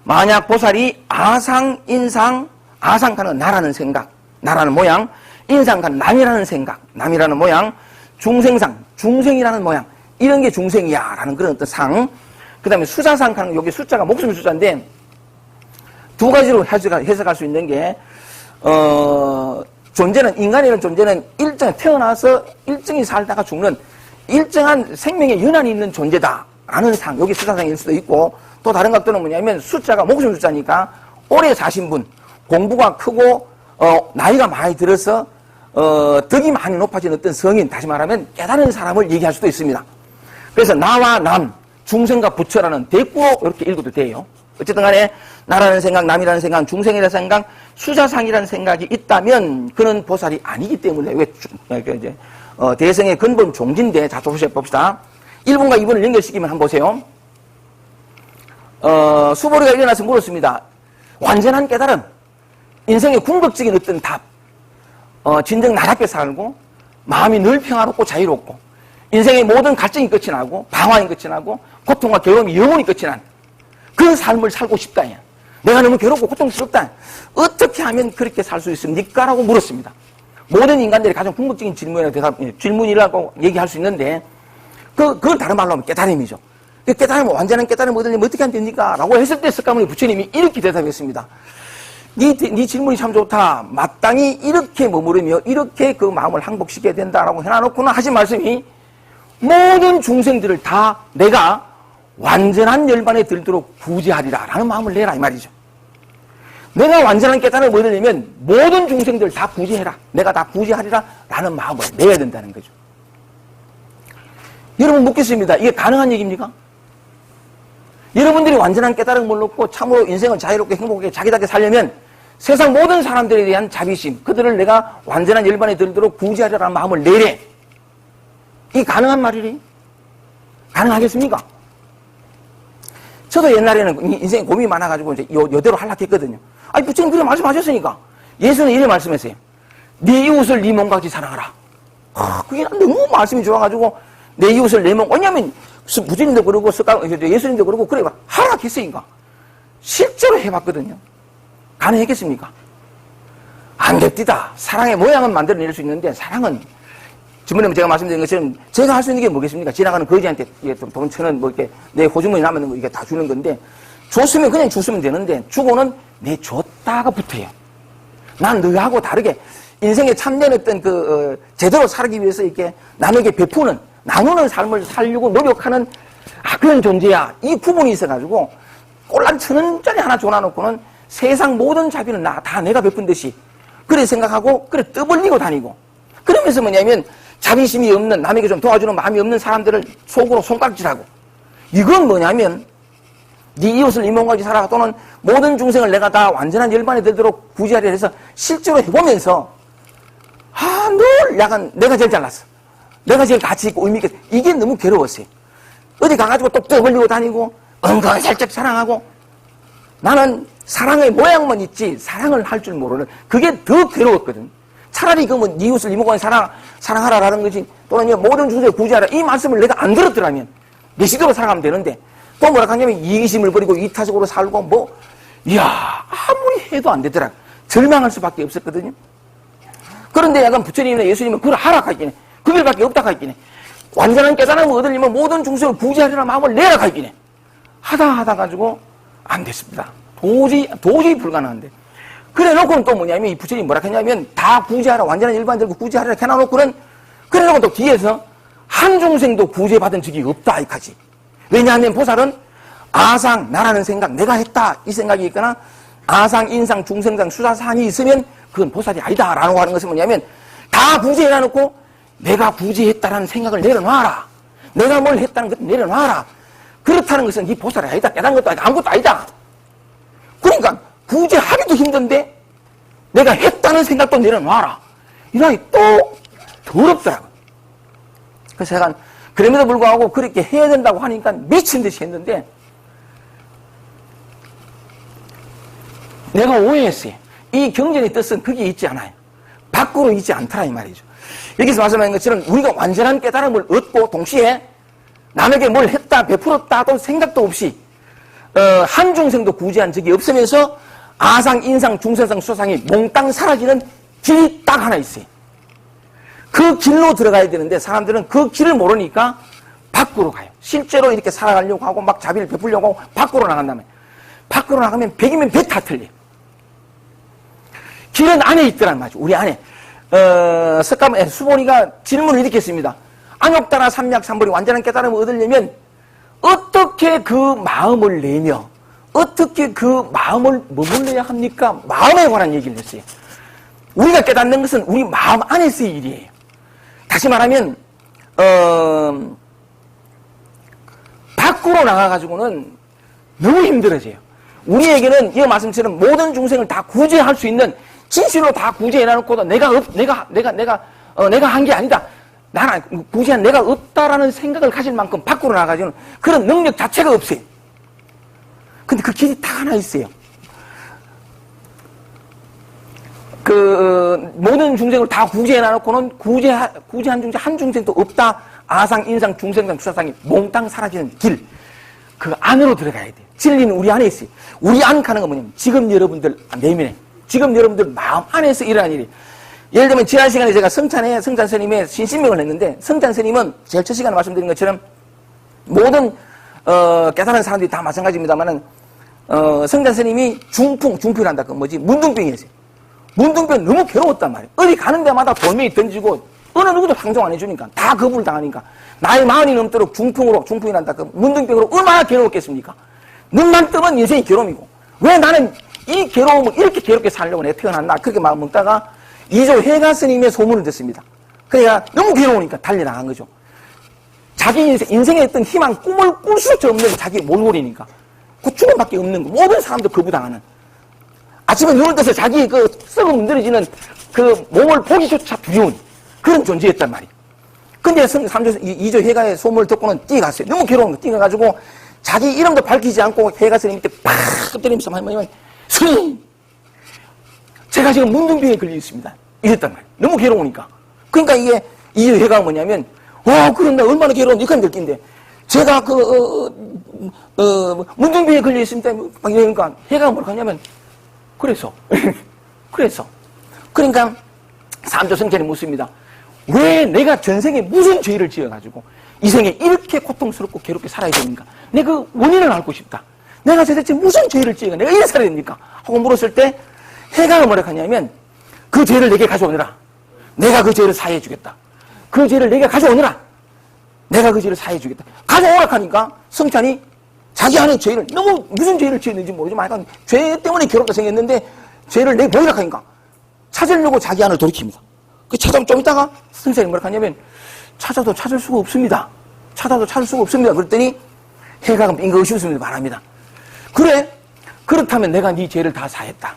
만약 보살이 아상, 인상, 아상가는 나라는 생각, 나라는 모양, 인상가는 남이라는 생각, 남이라는 모양, 중생상, 중생이라는 모양, 이런 게 중생이야 라는 그런 어떤 상, 그 다음에 수자상가는 여기 숫자가 목숨 숫자인데 두 가지로 해석할 수 있는 게 존재는, 인간이라는 존재는 태어나서 일정히 살다가 죽는 일정한 생명의 연한이 있는 존재다라는 상, 여기 수자상일 수도 있고, 또 다른 각도는 뭐냐면 숫자가 목숨 숫자니까 오래 사신 분, 공부가 크고 나이가 많이 들어서 덕이 많이 높아진 어떤 성인, 다시 말하면 깨달은 사람을 얘기할 수도 있습니다. 그래서 나와 남, 중생과 부처라는 대꾸로 이렇게 읽어도 돼요. 어쨌든 간에 나라는 생각, 남이라는 생각, 중생이라는 생각, 수자상이라는 생각이 있다면 그는 보살이 아니기 때문에 이제 대성의 근본 종지인데, 자, 봅시다. 1번과 2번을 연결시키면 한번 보세요. 수보리가 일어나서 물었습니다. 완전한 깨달음, 인생의 궁극적인 어떤 답, 진정 나답게 살고 마음이 늘 평화롭고 자유롭고 인생의 모든 갈증이 끝이 나고 방황이 끝이 나고 고통과 괴로움이 영원히 끝이 난 그 삶을 살고 싶다. 내가 너무 괴롭고 고통스럽다. 어떻게 하면 그렇게 살 수 있습니까? 라고 물었습니다. 모든 인간들이 가장 궁극적인 질문이라고 얘기할 수 있는데 그걸 다른 말로 하면 깨달음이죠. 완전한 깨달음을 얻으려면 어떻게 하면 됩니까? 라고 했을 때 석가모니 부처님이 이렇게 대답했습니다. 네 질문이 참 좋다. 마땅히 이렇게 머무르며 이렇게 그 마음을 항복시켜야 된다라고 해놔놓고는 하신 말씀이 모든 중생들을 다 내가 완전한 열반에 들도록 구제하리라 라는 마음을 내라 이 말이죠. 내가 완전한 깨달음을 얻으려면 모든 중생들 다 구제해라. 내가 다 구제하리라 라는 마음을 내야 된다는 거죠. 여러분 묻겠습니다. 이게 가능한 얘기입니까? 여러분들이 완전한 깨달음을 얻고 참으로 인생을 자유롭게 행복하게 자기답게 살려면 세상 모든 사람들에 대한 자비심, 그들을 내가 완전한 열반에 들도록 구제하리라는 마음을 내래. 이게 가능한 말이래? 가능하겠습니까? 저도 옛날에는 인생에 고민이 많아가지고 이제 요대로 하락했거든요. 아니, 부처님 그렇게 말씀하셨으니까. 예수는 이래 말씀했어요. 네 이웃을 네 몸과 같이 사랑하라. 그게 너무 말씀이 좋아가지고 내 이웃을 내 몸, 왜냐면 부처님도 그러고 예수님도 그러고 그래 하락했으니까. 실제로 해봤거든요. 가능했겠습니까? 안 됩니다. 사랑의 모양은 만들어낼 수 있는데 사랑은 지난번에 제가 말씀드린 것처럼 제가 할 수 있는 게 뭐겠습니까? 지나가는 거지한테 돈 1,000원 뭐 이렇게 내 호주머니 남는 거 이게 다 주는 건데 줬으면 그냥 줬으면 되는데 주고는 내 줬다가 붙어요. 난 너하고 다르게 인생에 참된 어떤 제대로 살기 위해서 이렇게 남에게 베푸는 나누는 삶을 살려고 노력하는 그런 존재야. 이 구분이 있어가지고 꼴랑 1,000원짜리 하나 줘놔놓고는 세상 모든 자비는 다 내가 베푼 듯이 그래 생각하고 그래 떠벌리고 다니고 그러면서 뭐냐면 자비심이 없는 남에게 좀 도와주는 마음이 없는 사람들을 속으로 손가락질하고 이건 뭐냐면 네 이웃을 네 몸과 같이 살아가 또는 모든 중생을 내가 다 완전한 열반에 들도록 구제하려 해서 실제로 해보면서 늘 약간 내가 제일 잘났어. 내가 제일 가치 있고 의미 있게 이게 너무 괴로웠어요. 어디 가가지고 또 떠벌리고 다니고 은근슬쩍 사랑하고 나는 사랑의 모양만 있지 사랑을 할 줄 모르는 그게 더 괴로웠거든. 차라리 그러면 네 이웃을 이모가 사랑하라라는 거지 또는 모든 중생을 구제하라 이 말씀을 내가 안 들었더라면 내 식대로 살아가면 되는데 또 뭐라 하냐면 이기심을 버리고 이타적으로 살고 이야 아무리 해도 안 되더라. 절망할 수밖에 없었거든요. 그런데 약간 부처님이나 예수님은 그걸 하락하긴 해. 그 길밖에 없다 하긴 해. 완전한 깨달음을 얻으려면 모든 중생을 구제하리라는 마음을 내라 하긴 해. 하다 가지고 안 됐습니다. 도저히 불가능한데. 그래 놓고는 또 뭐냐면 이 부처님이 뭐라 했냐면 다 구제하라 완전한 일반 들고 구제하라 해놔놓고는 그래 놓고 또 뒤에서 한 중생도 구제받은 적이 없다 이까지. 왜냐하면 보살은 아상 나라는 생각 내가 했다 이 생각이 있거나 아상 인상 중생상 수사상이 있으면 그건 보살이 아니다 라고 하는 것은 뭐냐면 다 구제해놔놓고 내가 구제했다라는 생각을 내려놔라. 내가 뭘 했다는 것을 내려놔라. 그렇다는 것은 이 보살이 아니다. 깨달은 것도 아니다. 아무것도 아니다. 그러니까 구제하기도 힘든데 내가 했다는 생각도 내려놔라. 이러니 또 더럽더라고요. 그래서 제가 그럼에도 불구하고 그렇게 해야 된다고 하니까 미친 듯이 했는데 내가 오해했어요. 이 경전의 뜻은 거기에 있지 않아요. 밖으로 있지 않더라 이 말이죠. 여기서 말씀하는 것처럼 우리가 완전한 깨달음을 얻고 동시에 남에게 뭘 했다 베풀었다도 생각도 없이 한 중생도 구제한 적이 없으면서 아상, 인상, 중생상, 수상이 몽땅 사라지는 길이 딱 하나 있어요. 그 길로 들어가야 되는데 사람들은 그 길을 모르니까 밖으로 가요. 실제로 이렇게 살아가려고 하고 막 자비를 베풀려고 하고 밖으로 나간다면 밖으로 나가면 100이면 100 다 틀려. 길은 안에 있더란 말이죠. 우리 안에. 수보리가 질문을 이렇게 했습니다. 안욕다나 삼약 삼보리 완전한 깨달음을 얻으려면 어떻게 그 마음을 내며 어떻게 그 마음을 머물러야 합니까? 마음에 관한 얘기를 했어요. 우리가 깨닫는 것은 우리 마음 안에서의 일이에요. 다시 말하면 밖으로 나가가지고는 너무 힘들어져요. 우리에게는 이 말씀처럼 모든 중생을 다 구제할 수 있는 진실로 다 구제해놔놓고도 내가 한 게 아니다. 나는 구제한 내가 없다라는 생각을 가질 만큼 밖으로 나가지는 그런 능력 자체가 없어요. 근데 그 길이 딱 하나 있어요. 모든 중생을 다 구제해놔놓고는 구제한 중생 한 중생도 없다. 아상, 인상, 중생상, 수사상이 몽땅 사라지는 길. 그 안으로 들어가야 돼요. 진리는 우리 안에 있어요. 우리 안 가는 건 뭐냐면 지금 여러분들 내면에 지금 여러분들 마음 안에서 일어난 일이. 예를 들면 지난 시간에 제가 성찬 스님의 신신명을 했는데 성찬 스님은 제일 첫 시간에 말씀드린 것처럼 모든 깨달은 사람들이 다 마찬가지입니다만은 성찬 스님이 중풍을 한다. 그 뭐지 문둥병이었어요. 문둥병 너무 괴로웠단 말이에요. 어디 가는 데마다 돌멩이 던지고 어느 누구도 상종 안 해주니까 다 거부를 당하니까 나이 40이 넘도록 중풍이 난다. 그 문둥병으로 얼마나 괴로웠겠습니까? 눈만 뜨면 인생이 괴로움이고 왜 나는 이 괴로움을 이렇게 괴롭게 살려고 내가 태어났나 그렇게 마음 먹다가 이조 해가 스님의 소문을 듣습니다. 그래야 너무 괴로우니까 달려나간 거죠. 자기 인생에 있던 희망 꿈을 꿀 수밖에 없는 자기 몰골이니까 그 죽음밖에 없는 거 모든 사람들 거부당하는 아침에 눈을 떠서 자기 그 썩어 문드러지는 그 몸을 보기조차 두려운 그런 존재였단 말이에요. 근데 이조 해가의 소문을 듣고는 뛰어갔어요. 너무 괴로운 거 뛰어가가지고 자기 이름도 밝히지 않고 해가 스님 밑에 팍 때리면서 하면 스님 제가 지금 문둥병에 걸려 있습니다. 이랬단 말이에요. 너무 괴로우니까. 그러니까 이게 이조 해가 뭐냐면 그런데 얼마나 괴로운데 이렇게 느낀데 제가 문둥병에 걸려 있습니다. 그러니까 해가 뭐라고 하냐면 그래서 그러니까 삼조 성찰이 묻습니다. 왜 내가 전생에 무슨 죄를 지어가지고 이 생에 이렇게 고통스럽고 괴롭게 살아야 됩니까? 내가 그 원인을 알고 싶다. 내가 도대체 무슨 죄를 지어가 내가 이래 살아야 됩니까? 하고 물었을 때 해가 뭐라고 하냐면 그 죄를 내게 가져오느라 내가 그 죄를 사해 주겠다. 그 죄를 내게 가져오느라 내가 그 죄를 사해 주겠다. 가져오라 하니까 성찬이 자기 안에 죄를 너무 무슨 죄를 지었는지 모르지만 약간 죄 때문에 괴롭다 생겼는데 죄를 내게 보이라 하니까 찾으려고 자기 안을 돌이킵니다. 그 찾아보면 좀 있다가 성찬이 뭐라고 하냐면 찾아도 찾을 수가 없습니다. 찾아도 찾을 수가 없습니다. 그랬더니 해가 빙긋이 웃으면서 말합니다. 그래? 그렇다면 내가 네 죄를 다 사했다.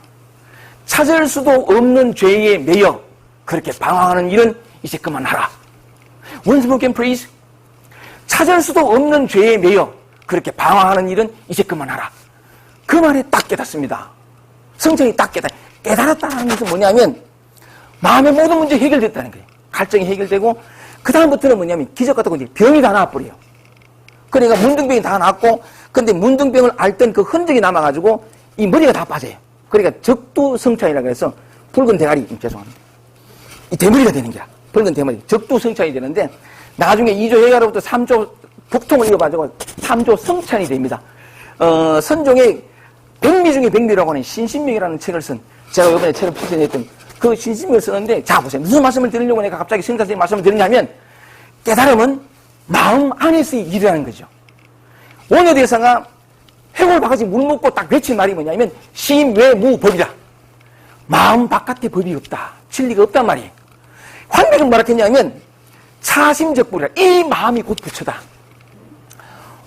찾을 수도 없는 죄에 매여 그렇게 방황하는 일은 이제 그만하라. Once more again, please. 찾을 수도 없는 죄에 매여 그렇게 방황하는 일은 이제 그만하라. 그 말에 딱 깨닫습니다. 성찬이 딱 깨달았다는 것은 뭐냐면 마음의 모든 문제 해결됐다는 거예요. 갈증이 해결되고 그 다음부터는 뭐냐면 기적 같은 거 이제 병이 다 나와버려요. 그러니까 문둥병이 다 났고 근데 문둥병을 앓던 그 흔적이 남아가지고 이 머리가 다 빠져요. 그러니까 적두성찬이라고 해서 붉은 대가리 죄송합니다. 이 대머리가 되는 거야. 붉은 대머리 적두성찬이 되는데 나중에 2조 해가로부터 3조 복통을 이어가지고 3조 성찬이 됩니다. 선종의 백미 중에 백미라고 하는 신신명이라는 책을 쓴 제가 이번에 책을 풀어냈던 그 신신명을 쓰는데 자 보세요. 무슨 말씀을 드리려고 내가 갑자기 성찬선생님 말씀을 드리냐면 깨달음은 마음 안에서의 일이라는 거죠. 원효대사가 해골 바가지 물 먹고 딱 외친 말이 뭐냐면 심외무법이다. 마음 바깥에 법이 없다. 진리가 없단 말이에요. 환백은 뭐라 했냐면 차심적불이라. 이 마음이 곧 부처다.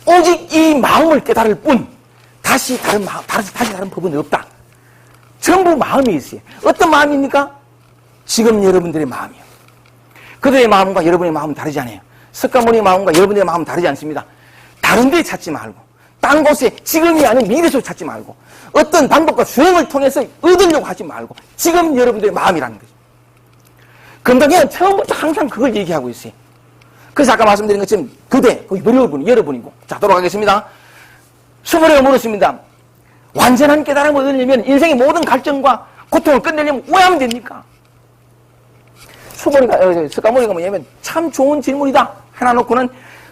오직 이 마음을 깨달을 뿐 다시 다른 법은 없다. 전부 마음이 있어요. 어떤 마음입니까? 지금 여러분들의 마음이요. 그들의 마음과 여러분의 마음은 다르지 않아요. 석가모니 마음과 여러분의 마음은 다르지 않습니다. 다른 데 찾지 말고, 딴 곳에 지금이 아닌 미래에서 찾지 말고, 어떤 방법과 수행을 통해서 얻으려고 하지 말고, 지금 여러분들의 마음이라는 거죠. 금강경은 처음부터 항상 그걸 얘기하고 있어요. 그래서 아까 말씀드린 것처럼 그대, 여러분이고. 자, 돌아가겠습니다. 수고리가 물었습니다. 완전한 깨달음을 얻으려면 인생의 모든 갈증과 고통을 끝내려면 왜 하면 됩니까? 석가모니가 뭐냐면 참 좋은 질문이다 해놔놓고는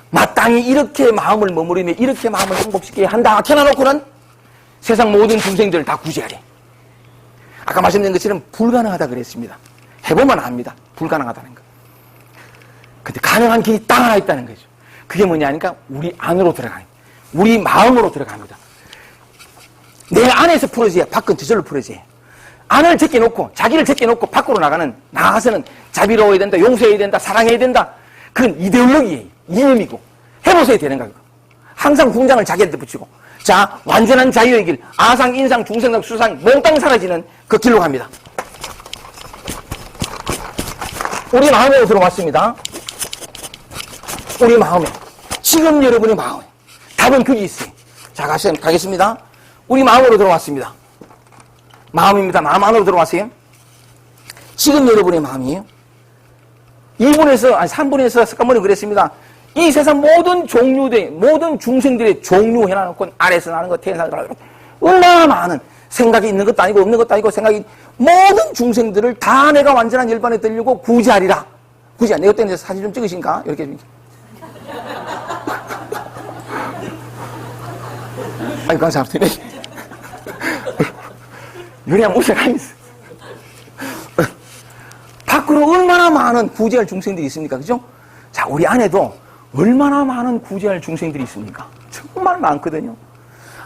마땅히 이렇게 마음을 머무르며 이렇게 마음을 행복시켜야 한다 해놔놓고는 세상 모든 중생들을 다 구제하래. 아까 말씀드린 것처럼 불가능하다 그랬습니다. 해보면 압니다. 불가능하다는 거. 근데 가능한 길이 딱 하나 있다는 거죠. 그게 뭐냐 하니까 우리 안으로 들어가는 거예요. 우리 마음으로 들어갑니다. 내 안에서 풀어져야 밖은 저절로 풀어져요. 안을 제껴놓고 자기를 제껴놓고 밖으로 나가서는 자비로워야 된다, 용서해야 된다, 사랑해야 된다. 그건 이데올로기예요. 이념이고 해보셔야 되는 거예요. 항상 궁장을 자기한테 붙이고 자 완전한 자유의 길, 아상, 인상, 중생상, 수상 몽땅 사라지는 그 길로 갑니다. 우리 마음으로 들어왔습니다. 우리 마음에 지금 여러분의 마음에 답은 거기 있어요. 자 가겠습니다. 우리 마음으로 들어왔습니다. 마음입니다. 마음 안으로 들어왔어요. 지금 여러분의 마음이에요. 3분에서 석가모니 그랬습니다. 이 세상 모든 모든 중생들의 종류 해놔놓고 아래서 나는 것, 태에서 나는 것, 얼마나 많은 생각이 있는 것도 아니고 없는 것도 아니고 생각이 모든 중생들을 다 내가 완전한 열반에 들려고 구제하리라. 구제하. 내가 그때 사진 좀 찍으신가? 이렇게. 아니, 감사합니다. 그냥 웃어가고 있어. 밖으로 얼마나 많은 구제할 중생들이 있습니까? 그죠? 자, 우리 안에도 얼마나 많은 구제할 중생들이 있습니까? 정말 많거든요.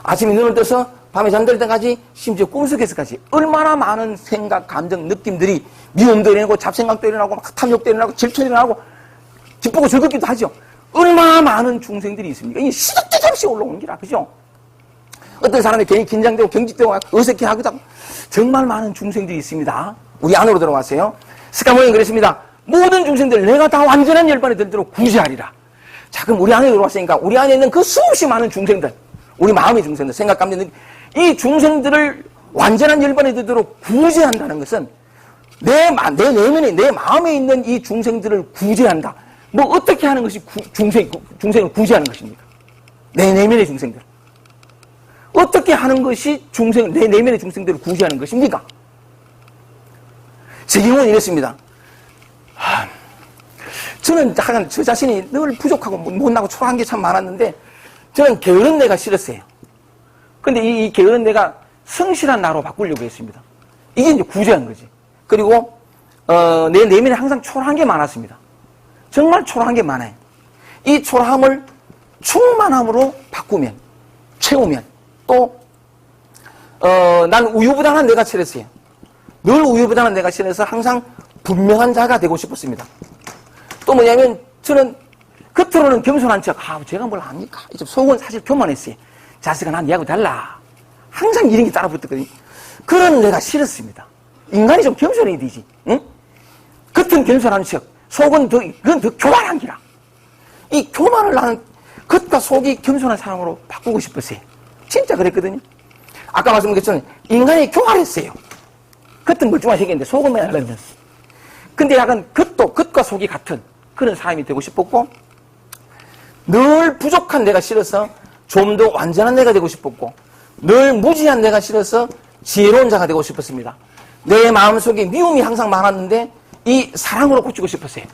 아침에 눈을 떠서 밤에 잠들 때까지 심지어 꿈속에서까지 얼마나 많은 생각, 감정, 느낌들이 미움도 일어나고 잡생각도 일어나고 막 탐욕도 일어나고 질투도 일어나고 기쁘고 즐겁기도 하죠. 얼마나 많은 중생들이 있습니까? 이 시도 때도 없이 올라오는 기라. 그죠? 어떤 사람이 괜히 긴장되고 경직되고 어색해하기도 하고 정말 많은 중생들이 있습니다. 우리 안으로 들어왔어요. 석가모니는 그랬습니다. 모든 중생들 내가 다 완전한 열반에 들도록 구제하리라. 자, 그럼 우리 안에 들어왔으니까 우리 안에 있는 그 수없이 많은 중생들, 우리 마음의 중생들, 생각, 감정, 이 중생들을 완전한 열반에 들도록 구제한다는 것은 내 내면에, 내 마음에 있는 이 중생들을 구제한다. 뭐 어떻게 하는 것이 중생을 구제하는 것입니까? 내 내면의 중생들. 어떻게 하는 것이 내 내면의 중생들을 구제하는 것입니까? 제 경우는 이랬습니다. 저는 저 자신이 늘 부족하고 못나고 초라한 게 참 많았는데 저는 게으른 내가 싫었어요. 근데 이 게으른 내가 성실한 나로 바꾸려고 했습니다. 이게 이제 구제한 거지. 그리고 내 내면에 항상 초라한 게 많았습니다. 정말 초라한 게 많아요. 이 초라함을 충만함으로 바꾸면, 채우면 또 난 우유부단한 내가 싫었어요. 늘 우유부단한 내가 싫어서 항상 분명한 자가 되고 싶었습니다. 또 뭐냐면 저는 겉으로는 겸손한 척, 제가 뭘 합니까? 속은 사실 교만했어요. 자식아, 난 얘하고 달라. 항상 이런 게 따라붙었거든요. 그런 내가 싫었습니다. 인간이 좀 겸손해야 되지. 응? 겉은 겸손한 척, 속은 그건 더 교만한 기라. 이 교만을 나는 겉과 속이 겸손한 사람으로 바꾸고 싶었어요. 진짜 그랬거든요. 아까 말씀드렸지만 인간이 교만했어요. 겉은 멀쩡하게 생겼는데 속은 맨날 그랬어요. 근데 약간 겉과 속이 같은 그런 사람이 되고 싶었고, 늘 부족한 내가 싫어서 좀 더 완전한 내가 되고 싶었고, 늘 무지한 내가 싫어서 지혜로운 자가 되고 싶었습니다. 내 마음속에 미움이 항상 많았는데 이 사랑으로 고치고 싶었어요.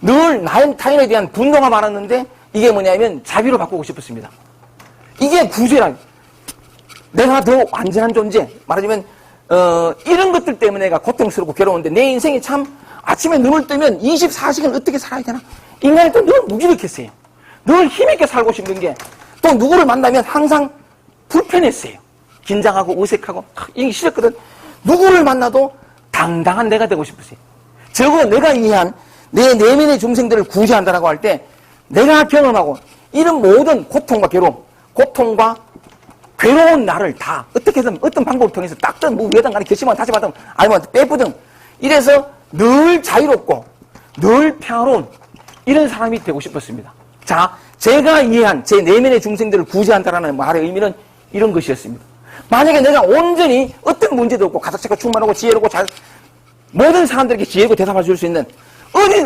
늘 타인에 대한 분노가 많았는데 이게 뭐냐면 자비로 바꾸고 싶었습니다. 이게 구제라. 내가 더 완전한 존재. 말하자면 이런 것들 때문에 내가 고통스럽고 괴로운데 내 인생이 참 아침에 눈을 뜨면 24시간 어떻게 살아야 되나? 인간이 또 늘 무기력했어요. 늘 힘있게 살고 싶은 게 또 누구를 만나면 항상 불편했어요. 긴장하고 어색하고 이게 싫었거든. 누구를 만나도 당당한 내가 되고 싶었어요. 적어도 내가 이해한 내 내면의 중생들을 구제한다라고 할 때 내가 경험하고 이런 모든 고통과 괴로움, 고통과 괴로운 나를 다 어떻게든 어떤 방법을 통해서 닦든 뭐 외당 간에 결심하든 다시 받든 아니면 빼부든 이래서 늘 자유롭고 늘 평화로운 이런 사람이 되고 싶었습니다. 자, 제가 이해한 제 내면의 중생들을 구제한다라는 말의 의미는 이런 것이었습니다. 만약에 내가 온전히 어떤 문제도 없고 가득차고 충만하고 지혜롭고 모든 사람들에게 지혜롭고 대답해 줄 수 있는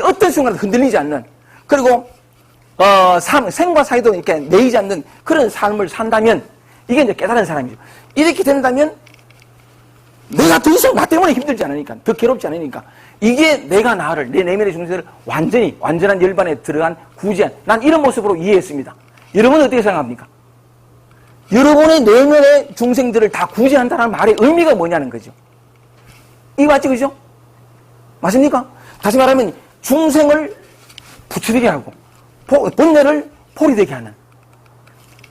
어떤 순간에 흔들리지 않는 그리고 생과 사이도 이렇게 매이지 않는 그런 삶을 산다면 이게 이제 깨달은 사람이죠. 이렇게 된다면 내가 더 이상 나 때문에 힘들지 않으니까 더 괴롭지 않으니까 이게 내가 나를 내 내면의 중생들을 완전한 열반에 들어간 구제한 난 이런 모습으로 이해했습니다. 여러분은 어떻게 생각합니까? 여러분의 내면의 중생들을 다 구제한다는 말의 의미가 뭐냐는 거죠. 이거 맞지 그죠? 맞습니까? 다시 말하면 중생을 부추리게 하고 본래를 포리되게 하는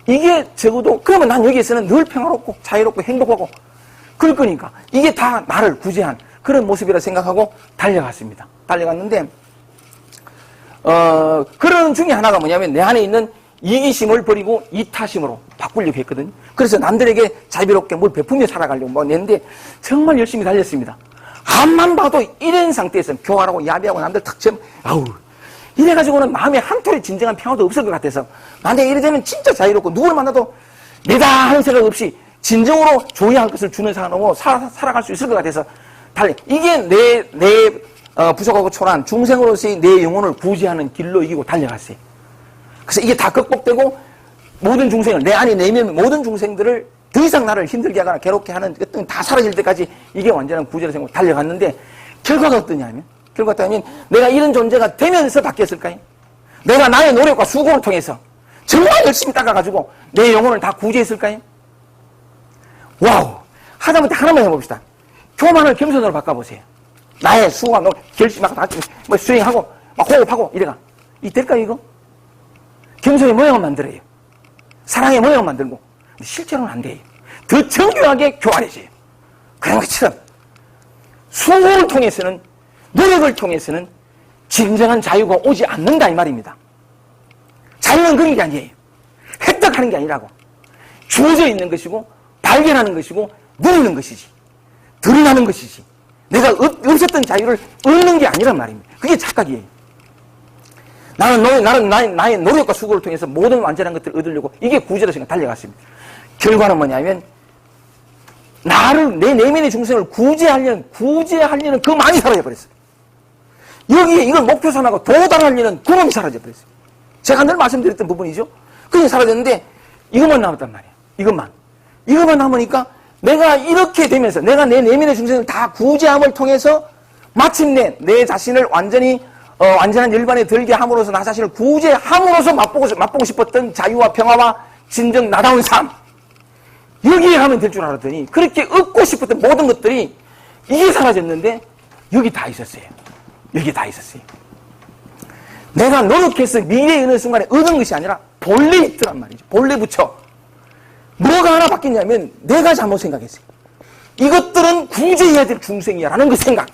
이게 적어도 그러면 난 여기에서는 늘 평화롭고 자유롭고 행복하고 그럴 거니까 이게 다 나를 구제한 그런 모습이라 생각하고 달려갔습니다. 달려갔는데 그런 중에 하나가 뭐냐면 내 안에 있는 이기심을 버리고 이타심으로 바꾸려고 했거든요. 그래서 남들에게 자비롭게 뭘 베푸며 살아가려고 뭐 했는데 정말 열심히 달렸습니다. 앞만 봐도 이런 상태에서 교활하고 야비하고 남들 탁점 아우 이래가지고는 마음에 한 톨의 진정한 평화도 없을 것 같아서 만약에 이래 되면 진짜 자유롭고 누구를 만나도 내다 하는 생각 없이 진정으로 줘야 할 것을 주는 사람으로 살아갈 수 있을 것 같아서 이게 내 부족하고 초라한 중생으로서의 내 영혼을 구제하는 길로 이기고 달려갔어요. 그래서 이게 다 극복되고 모든 중생을 내 안에 내면 모든 중생들을 더 이상 나를 힘들게 하거나 괴롭게 하는 것들은 다 사라질 때까지 이게 완전한 구제라 생각하고 달려갔는데 결과가 어떠냐면 내가 이런 존재가 되면서 바뀌었을까요? 내가 나의 노력과 수고를 통해서 정말 열심히 닦아가지고 내 영혼을 다 구제했을까요? 와우! 하다못해 하나만 해봅시다. 교만을 겸손으로 바꿔보세요. 나의 수고와 결심하고 다 수행하고 막 호흡하고 이래가. 이 될까요 이거? 겸손의 모양을 만들어요. 사랑의 모양을 만들고 실제로는 안 돼요. 더 정교하게 교활해져요. 그런 것처럼 수고를 통해서는 노력을 통해서는 진정한 자유가 오지 않는다 이 말입니다. 자유는 그런 게 아니에요. 획득하는 게 아니라고. 주어져 있는 것이고 발견하는 것이고 누리는 것이지. 드러나는 것이지. 내가 없었던 자유를 얻는 게 아니란 말입니다. 그게 착각이에요. 나는 나의 노력과 수고를 통해서 모든 완전한 것들을 얻으려고 이게 구제로 생각 달려갔습니다. 결과는 뭐냐면 내 내면의 중생을 구제하려는 그 많이 사라져버렸어요. 여기에 이걸 목표 삼아서 도달하려는 그놈이 사라져버렸어요. 제가 늘 말씀드렸던 부분이죠. 그게 사라졌는데 이것만 남았단 말이에요. 이것만 남으니까 내가 이렇게 되면서 내가 내 내면의 중생을 다 구제함을 통해서 마침내 내 자신을 완전한 열반에 들게 함으로써 나 자신을 구제함으로써 맛보고 싶었던 자유와 평화와 진정 나다운 삶 여기에 하면 될 줄 알았더니 그렇게 얻고 싶었던 모든 것들이 이게 사라졌는데 여기 다 있었어요. 내가 노력해서 미래에 어느 순간에 얻은 것이 아니라 본래 있더란 말이죠. 본래 부처. 뭐가 하나 바뀌냐면 내가 잘못 생각했어요. 이것들은 구제해야 될 중생이야라는 그 생각.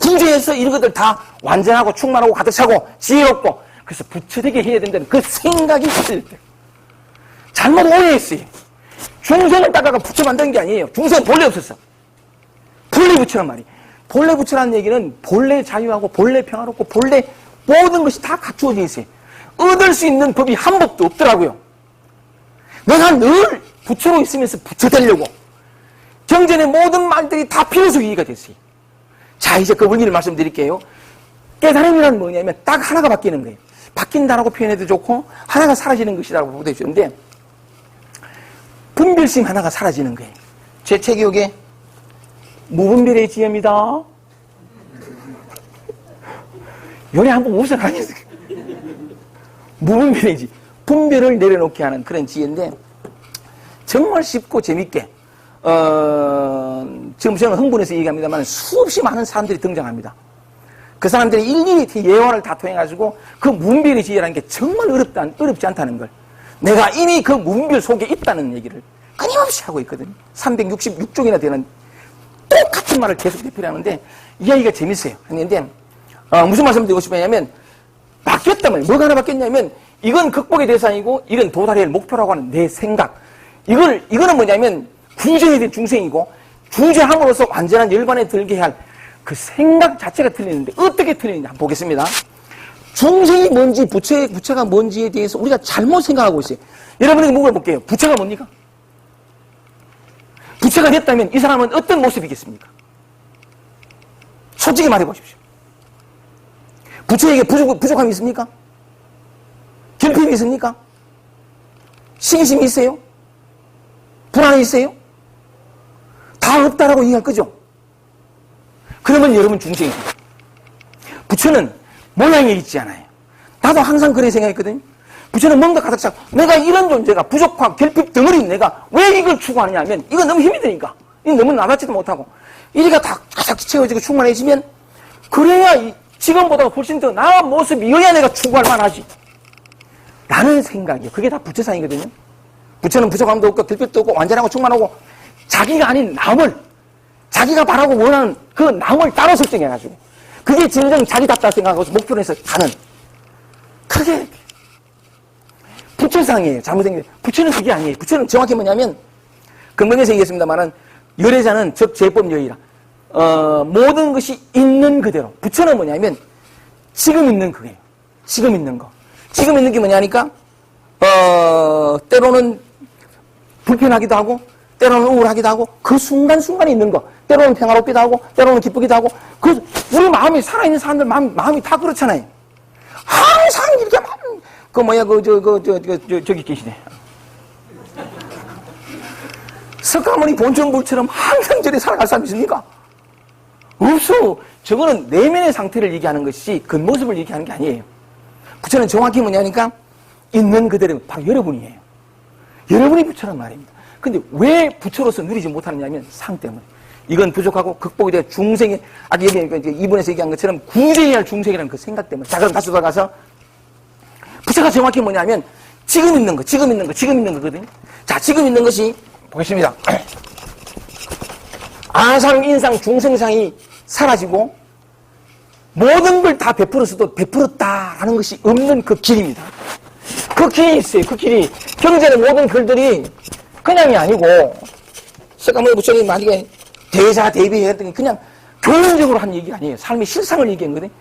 구제해서 이런 것들 다 완전하고 충만하고 가득 차고 지혜롭고 그래서 부처되게 해야 된다는 그 생각이 있을 때 잘못 오해했어요. 중생을 닦아가 부처 만든 게 아니에요. 중생은 본래 없었어. 본래 부처란 말이에요. 본래 부처라는 얘기는 본래 자유하고 본래 평화롭고 본래 모든 것이 다 갖추어져 있어요. 얻을 수 있는 법이 한 법도 없더라고요. 내가 늘 부처로 있으면서 부처 되려고 경전의 모든 말들이 다 필요적 이해가 됐어요. 자, 이제 그 원리를 말씀드릴게요. 깨달음이란 뭐냐면 딱 하나가 바뀌는 거예요. 바뀐다라고 표현해도 좋고 하나가 사라지는 것이라고 보도 좋은데 분별심 하나가 사라지는 거예요. 제 책 기억에 무분별의 지혜입니다. 요래 한번 웃어가겠어요. 무분별의 지혜. 분별을 내려놓게 하는 그런 지혜인데 정말 쉽고 재밌게 지금 저는 흥분해서 얘기합니다만 수없이 많은 사람들이 등장합니다. 그 사람들이 일일이 예화를 다 통해가지고 그 무분별의 지혜라는 게 정말 어렵지 않다는 걸 내가 이미 그 무분별 속에 있다는 얘기를 끊임없이 하고 있거든요. 366종이나 되는 똑같은 말을 계속 되풀이하는데 이야기가 재밌어요. 했는데 무슨 말씀 드리고 싶었냐면 바뀌었단 말이에요. 뭐가 하나 바뀌었냐면 이건 극복의 대상이고 이건 도달해야 할 목표라고 하는 내 생각 이거는 뭐냐면 구제에 대한 중생이고, 구제함으로써 완전한 열반에 들게 할 그 생각 자체가 틀리는데, 어떻게 틀리는지 한번 보겠습니다. 중생이 뭔지, 부처가 뭔지에 대해서 우리가 잘못 생각하고 있어요. 여러분에게 물어볼게요. 부처가 뭡니까? 부처가 됐다면 이 사람은 어떤 모습이겠습니까? 솔직히 말해보십시오. 부처에게 부족함이 있습니까? 결핍이 있습니까? 시기심이 있어요? 불안이 있어요? 다 없다라고 얘기할 거죠? 그러면 여러분 중생이에요. 부처는 모양이 있지 않아요. 나도 항상 그래 생각했거든요. 부처는 뭔가 가득 차고, 내가 이런 존재가 부족함, 결핍 덩어리인 내가 왜 이걸 추구하느냐 하면, 이건 너무 힘이 드니까. 이건 너무 나답지도 못하고, 이리가 다 가득 채워지고 충만해지면, 그래야 지금보다 훨씬 더 나은 모습이어야 내가 추구할 만하지. 라는 생각이에요. 그게 다 부처상이거든요. 부처는 부족함도 없고, 결핍도 없고, 완전하고 충만하고, 자기가 아닌 남을, 자기가 바라고 원하는 그 남을 따로 설정해가지고, 그게 진정 자기답다 생각하고 목표로 해서 가는. 그게 부처상이에요. 잘못된 게. 부처는 그게 아니에요. 부처는 정확히 뭐냐면, 근본에서 얘기했습니다만은, 열애자는 즉 제법여의라. 모든 것이 있는 그대로. 부처는 뭐냐면, 지금 있는 그게요. 지금 있는 거. 지금 있는 게 뭐냐니까, 때로는 불편하기도 하고, 때로는 우울하기도 하고, 그 순간순간에 있는 거. 때로는 평화롭기도 하고, 때로는 기쁘기도 하고, 우리 마음이, 살아있는 사람들 마음이 다 그렇잖아요. 항상 이렇게 저기 계시네. 석가모니 본천불처럼 항상 저리 살아갈 사람 있습니까? 없어. 저거는 내면의 상태를 얘기하는 것이 겉모습을 얘기하는 게 아니에요. 부처는 정확히 뭐냐니까, 있는 그대로 바로 여러분이에요. 여러분이 부처란 말입니다. 근데 왜 부처로서 누리지 못하느냐 하면 상 때문에. 이건 부족하고 극복이 되어 중생의, 아까 이번에서 얘기한 것처럼 구제해야 할 중생이라는 그 생각 때문에. 자, 그럼 다시 돌아가서, 부처가 정확히 뭐냐면, 지금 있는 거거든요. 자, 지금 있는 것이, 보겠습니다. 아상, 인상, 중생상이 사라지고, 모든 걸 다 베풀었어도 베풀었다라는 것이 없는 그 길입니다. 그 길이 있어요. 그 길이. 경전의 모든 글들이 그냥이 아니고, 석가모니 부처님이 만약에 대사, 대비했던 게 그냥 교훈적으로 한 얘기가 아니에요. 삶의 실상을 얘기한 거거든요.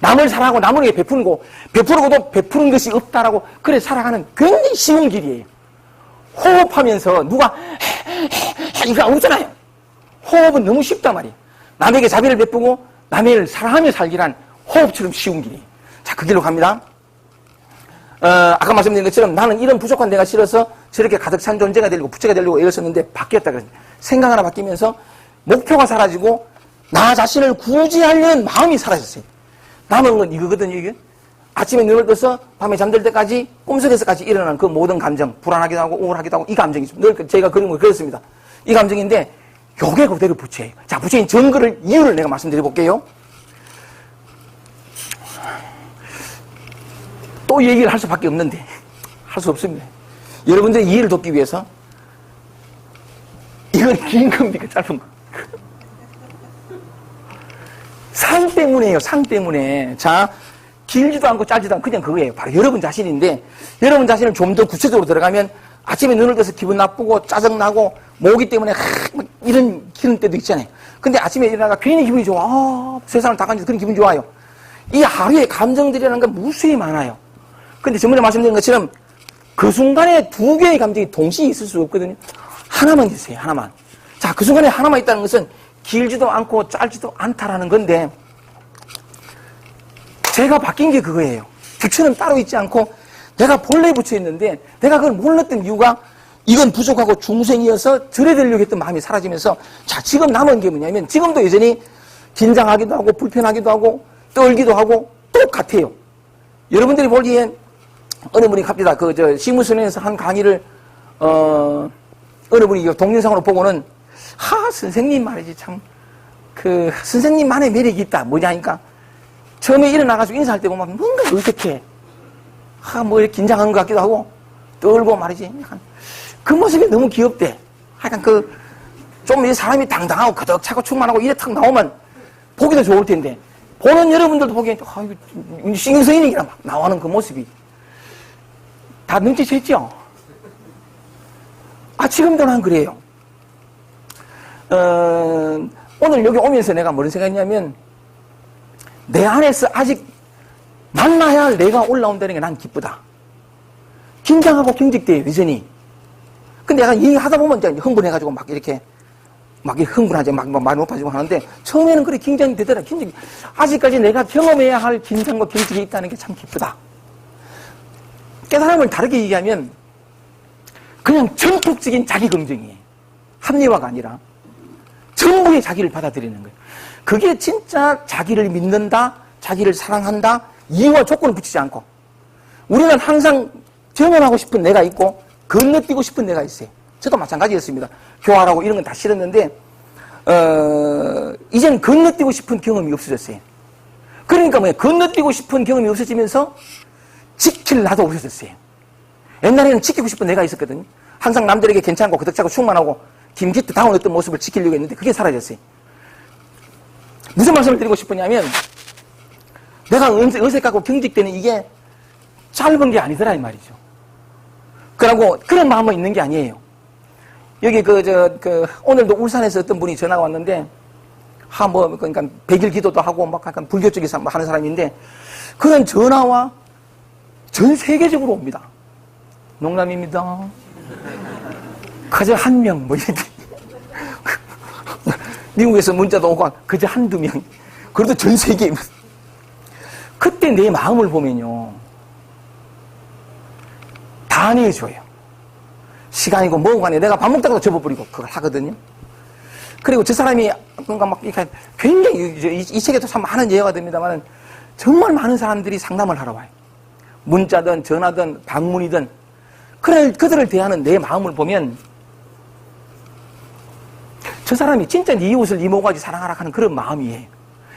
남을 사랑하고 남에게 베푸는 거, 베푸고도 베푸는 것이 없다라고, 그래 살아가는 굉장히 쉬운 길이에요. 호흡하면서 누가, 이거 없잖아요. 호흡은 너무 쉽단 말이에요. 남에게 자비를 베푸고, 남을 사랑하며 살기란 호흡처럼 쉬운 길이에요. 자, 그 길로 갑니다. 아까 말씀드린 것처럼 나는 이런 부족한 내가 싫어서 저렇게 가득 찬 존재가 되려고 부처가 되려고 애를 썼는데 바뀌었다 그랬어요. 생각 하나 바뀌면서 목표가 사라지고 나 자신을 구제하려는 마음이 사라졌어요. 남은 건 이거거든요, 이게. 아침에 눈을 떠서 밤에 잠들 때까지 꿈속에서까지 일어나는 그 모든 감정, 불안하기도 하고 우울하기도 하고 이 감정이죠. 늘 제가 그런 걸 그렸습니다. 이 감정인데 요게 그대로 부처예요. 자, 부처인 증거를, 이유를 내가 말씀드려 볼게요. 또 얘기를 할 수밖에 없는데 할 수 없습니다. 여러분들의 이해를 돕기 위해서 이건 긴 겁니까 짧은 거? 상 때문에요. 상 때문에. 자, 길지도 않고 짧지도 않고 그냥 그거예요. 바로 여러분 자신인데, 여러분 자신을 좀 더 구체적으로 들어가면 아침에 눈을 떠서 기분 나쁘고 짜증나고 모기 때문에 막 이런 기는 때도 있잖아요. 근데 아침에 일어나가 괜히 기분이 좋아. 세상을 다 간지 그런 기분 좋아요. 이 하루의 감정들이라는 건 무수히 많아요. 근데 전번에 말씀드린 것처럼 그 순간에 두 개의 감정이 동시에 있을 수 없거든요. 하나만 있어요. 하나만. 자, 그 순간에 하나만 있다는 것은 길지도 않고 짧지도 않다라는 건데, 제가 바뀐 게 그거예요. 부처는 따로 있지 않고 내가 본래 부처 있는데 내가 그걸 몰랐던 이유가 이건 부족하고 중생이어서 절에되려고 했던 마음이 사라지면서, 자, 지금 남은 게 뭐냐면 지금도 여전히 긴장하기도 하고 불편하기도 하고 떨기도 하고 똑같아요. 여러분들이 보기엔 어느 분이 갑니다. 시무선에서 한 강의를 어느 분이 동영상으로 보고는, 선생님 말이지 참 선생님만의 매력이 있다. 뭐냐니까 처음에 일어나가지고 인사할 때 보면 뭔가 어색해. 뭐 이렇게 긴장한 것 같기도 하고 떨고 말이지. 약간 그 모습이 너무 귀엽대. 약간 좀 사람이 당당하고 가득 차고 충만하고 이래 탁 나오면 보기도 좋을 텐데, 보는 여러분들도 보기엔 이거 신경성이니까 막 나오는 그 모습이 다 눈치챘죠? 지금도 난 그래요. 오늘 여기 오면서 내가 뭐를 생각했냐면, 내 안에서 아직 만나야 할 내가 올라온다는 게 난 기쁘다. 긴장하고 경직돼요, 여전히. 근데 내가 얘기하다 보면 이제 흥분해가지고 막 이렇게 흥분하지, 말 높아지고 하는데, 처음에는 그래, 긴장이 되더라. 아직까지 내가 경험해야 할 긴장과 경직이 있다는 게 참 기쁘다. 깨달음을 다르게 얘기하면, 그냥 전폭적인 자기 긍정이에요. 합리화가 아니라, 전부의 자기를 받아들이는 거예요. 그게 진짜 자기를 믿는다, 자기를 사랑한다, 이유와 조건을 붙이지 않고, 우리는 항상 정언하고 싶은 내가 있고, 건너뛰고 싶은 내가 있어요. 저도 마찬가지였습니다. 교활하고 이런 건 다 싫었는데, 이제는 건너뛰고 싶은 경험이 없어졌어요. 그러니까 건너뛰고 싶은 경험이 없어지면서 지킬 나도 없어졌어요. 옛날에는 지키고 싶은 내가 있었거든요. 항상 남들에게 괜찮고 거덕차고 충만하고 김기트다운 어떤 모습을 지키려고 했는데 그게 사라졌어요. 무슨 말씀을 드리고 싶으냐면, 내가 어색하고 경직되는 이게 짧은 게 아니더라 이 말이죠. 그러고 그런 마음은 있는 게 아니에요. 여기 오늘도 울산에서 어떤 분이 전화가 왔는데, 그러니까 100일 기도도 하고 막 약간 불교적인 하는 사람인데, 그런 전화와 전 세계적으로 옵니다. 농담입니다. 그저 한 명, 이렇게. 미국에서 문자도 오고, 그저 한두 명. 그래도 전 세계에. 그때 내 마음을 보면요. 다 안해줘요. 시간이고 뭐고 간에 내가 밥 먹다가도 접어버리고 그걸 하거든요. 그리고 저 사람이 뭔가 막 이렇게 굉장히 이 책에도 참 많은 예화가 됩니다만 정말 많은 사람들이 상담을 하러 와요. 문자든 전화든 방문이든 그들을 대하는 내 마음을 보면 저 사람이 진짜 네 이웃을 네 모가지 사랑하라 하는 그런 마음이에요.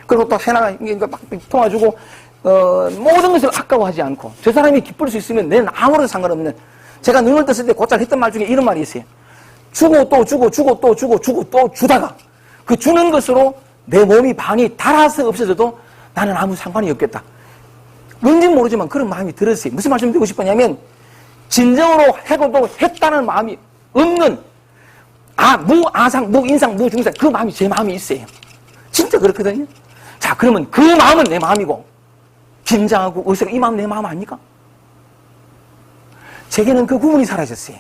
그리고 또 해나가 막 통화주고 모든 것을 아까워하지 않고 저 사람이 기쁠 수 있으면 내는 아무런 상관없는, 제가 눈을 떴을 때 곧잘 했던 말 중에 이런 말이 있어요. 주고 또 주고 주고 또 주고 주고 또 주다가 그 주는 것으로 내 몸이 반이 닳아서 없어져도 나는 아무 상관이 없겠다. 뭔지 모르지만 그런 마음이 들었어요. 무슨 말씀 드리고 싶었냐면, 진정으로 해고도 했다는 마음이 없는 무아상 무인상 무중상 그 마음이 제 마음이 있어요. 진짜 그렇거든요. 자, 그러면 그 마음은 내 마음이고 긴장하고 어색하고 이 마음 내 마음 아닙니까? 제게는 그 구분이 사라졌어요.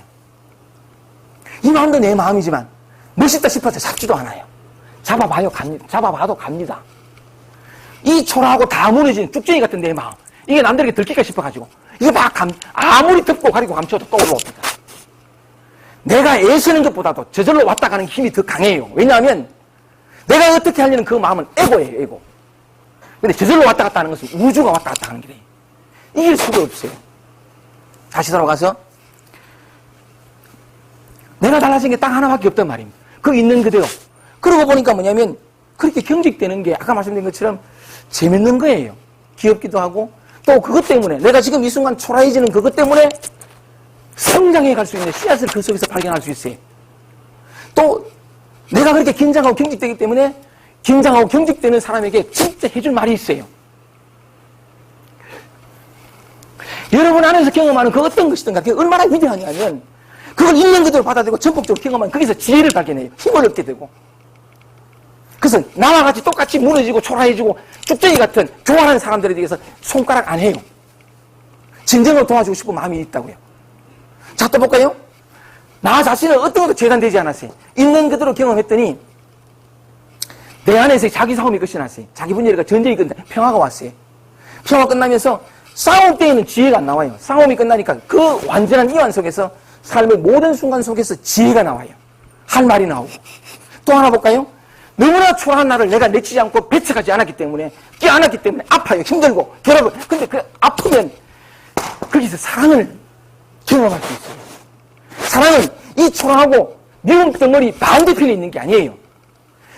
이 마음도 내 마음이지만 멋있다 싶어서 잡지도 않아요. 잡아봐도 갑니다. 이 초라하고 다 무너진 쭉쟁이 같은 내 마음, 이게 남들에게 들킬까 싶어가지고 이거 막 아무리 덮고 가리고 감춰도 또 올라옵니다. 내가 애쓰는 것보다도 저절로 왔다 가는 힘이 더 강해요. 왜냐하면 내가 어떻게 하려는 그 마음은 에고예요, 에고. 근데 저절로 왔다 갔다 하는 것은 우주가 왔다 갔다 하는 길이에요. 이길 수가 없어요. 다시 돌아가서 내가 달라진 게 딱 하나밖에 없단 말입니다. 그 있는 그대로. 그러고 보니까 뭐냐면 그렇게 경직되는 게 아까 말씀드린 것처럼 재밌는 거예요. 귀엽기도 하고 또 그것 때문에 내가 지금 이 순간 초라해지는 그것 때문에 성장해 갈 수 있는 씨앗을 그 속에서 발견할 수 있어요. 또 내가 그렇게 긴장하고 경직되기 때문에 긴장하고 경직되는 사람에게 진짜 해줄 말이 있어요. 여러분 안에서 경험하는 그 어떤 것이든가 그게 얼마나 위대하냐면 그걸 있는 그대로 받아들이고 전폭적으로 경험하면 거기서 지혜를 발견해요. 힘을 얻게 되고. 그래서 나와 같이 똑같이 무너지고 초라해지고 쭉쟁이 같은 좋아하는 사람들에 대해서 손가락 안 해요. 진정으로 도와주고 싶은 마음이 있다고요. 자, 또 볼까요? 나 자신은 어떤 것도 재단되지 않았어요. 있는 그대로 경험했더니 내 안에서 자기 싸움이 끝이 났어요. 자기 분열이가 전쟁이 끝나 평화가 왔어요. 평화 끝나면서 싸움 때에는 지혜가 안 나와요. 싸움이 끝나니까 그 완전한 이완 속에서 삶의 모든 순간 속에서 지혜가 나와요. 할 말이 나오고. 또 하나 볼까요? 너무나 초라한 나를 내가 내치지 않고 배척하지 않았기 때문에 끼안았기 때문에 아파요. 힘들고 결합을. 근데 그 아프면 거기서 사랑을 경험할 수 있어요. 사랑은 이 초라하고 미움 덩어리 반대편에 있는 게 아니에요.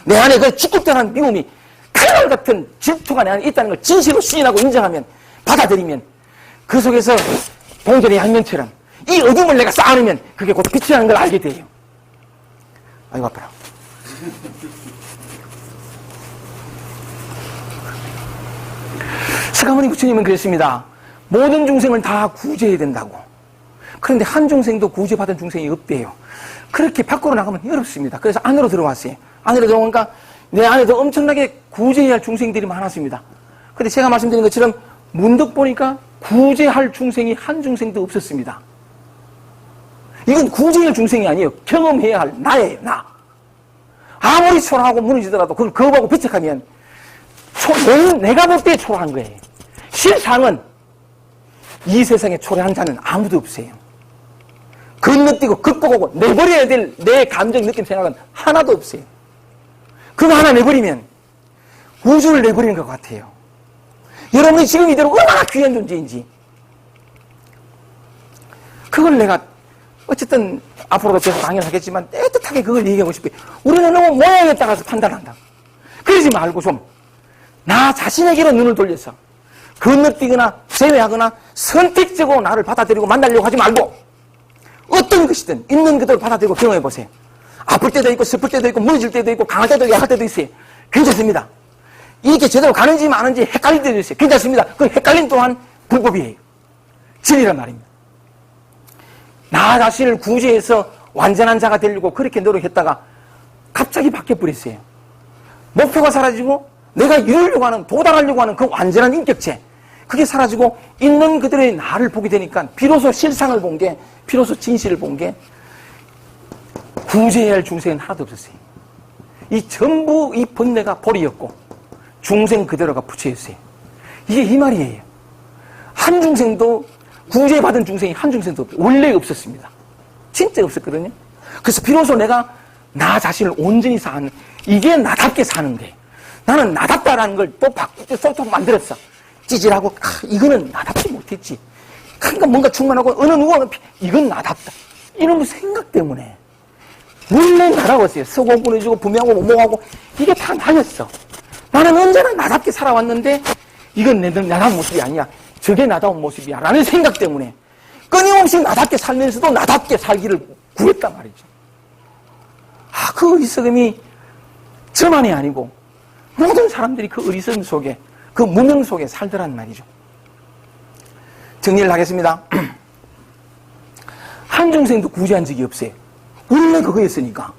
내 안에 그 죽급당한 미움이 칼날 같은 질투가 내 안에 있다는 걸 진실로 시인하고 인정하면 받아들이면 그 속에서 동전의 양면처럼 이 어둠을 내가 쌓아내면 그게 곧 빛이라는 걸 알게 돼요. 아이고 아파라. 스가모니 부처님은 그랬습니다. 모든 중생을 다 구제해야 된다고. 그런데 한 중생도 구제받은 중생이 없대요. 그렇게 밖으로 나가면 어렵습니다. 그래서 안으로 들어왔어요. 안으로 들어오니까 내 안에도 엄청나게 구제해야 할 중생들이 많았습니다. 근데 제가 말씀드린 것처럼 문득 보니까 구제할 중생이 한 중생도 없었습니다. 이건 구제할 중생이 아니에요. 경험해야 할 나예요. 나. 아무리 초라하고 무너지더라도 그걸 거부하고 배척하면 내가 볼 때 초라한 거예요. 실상은 이 세상에 초라한 자는 아무도 없어요. 건너뛰고 극복하고 내버려야 될 내 감정, 느낌, 생각은 하나도 없어요. 그거 하나 내버리면 우주를 내버리는 것 같아요. 여러분이 지금 이대로 얼마나 귀한 존재인지 그걸 내가 어쨌든 앞으로도 계속 강연을 하겠지만 따뜻하게 그걸 얘기하고 싶어요. 우리는 너무 모양에 따라서 판단한다. 그러지 말고 좀 나 자신에게로 눈을 돌려서 건너뛰거나 제외하거나 선택적으로 나를 받아들이고 만나려고 하지 말고 어떤 것이든 있는 그대로 받아들이고 경험해 보세요. 아플 때도 있고 슬플 때도 있고 무너질 때도 있고 강할 때도 있고 약할 때도 있어요. 괜찮습니다. 이게 제대로 가는지 마는지 헷갈릴 때도 있어요. 괜찮습니다. 그 헷갈림 또한 불법이에요. 진리란 말입니다. 나 자신을 구제해서 완전한 자가 되려고 그렇게 노력했다가 갑자기 바뀌어버렸어요. 목표가 사라지고 내가 이루려고 하는, 도달하려고 하는 그 완전한 인격체, 그게 사라지고 있는 그들의 나를 보게 되니까 비로소 실상을 본 게, 비로소 진실을 본 게 구제해야 할 중생은 하나도 없었어요. 이 전부 이 번뇌가 볼이었고 중생 그대로가 부처였어요. 이게 이 말이에요. 한 중생도 구제받은 중생이 한 중생도 원래 없었습니다. 진짜 없었거든요. 그래서 비로소 내가 나 자신을 온전히 사는, 이게 나답게 사는 거예요. 나는 나답다라는 걸 또 바꾸고 또 만들었어. 찌질하고 이거는 나답지 못했지. 그러니까 뭔가 충만하고 어느 누구는 이건 나답다. 이런 생각 때문에 원래 나라고 했어요. 서고 꾸려지고 분명하고 모모하고 이게 다 나였어. 나는 언제나 나답게 살아왔는데 이건 내 나다운 모습이 아니야. 저게 나다운 모습이야 라는 생각 때문에 끊임없이 나답게 살면서도 나답게 살기를 구했단 말이죠. 그 어리석음이 저만이 아니고 모든 사람들이 그 어리석음 속에, 그 무명 속에 살더란 말이죠. 정리를 하겠습니다. 한 중생도 구제한 적이 없어요. 원래 그거였으니까.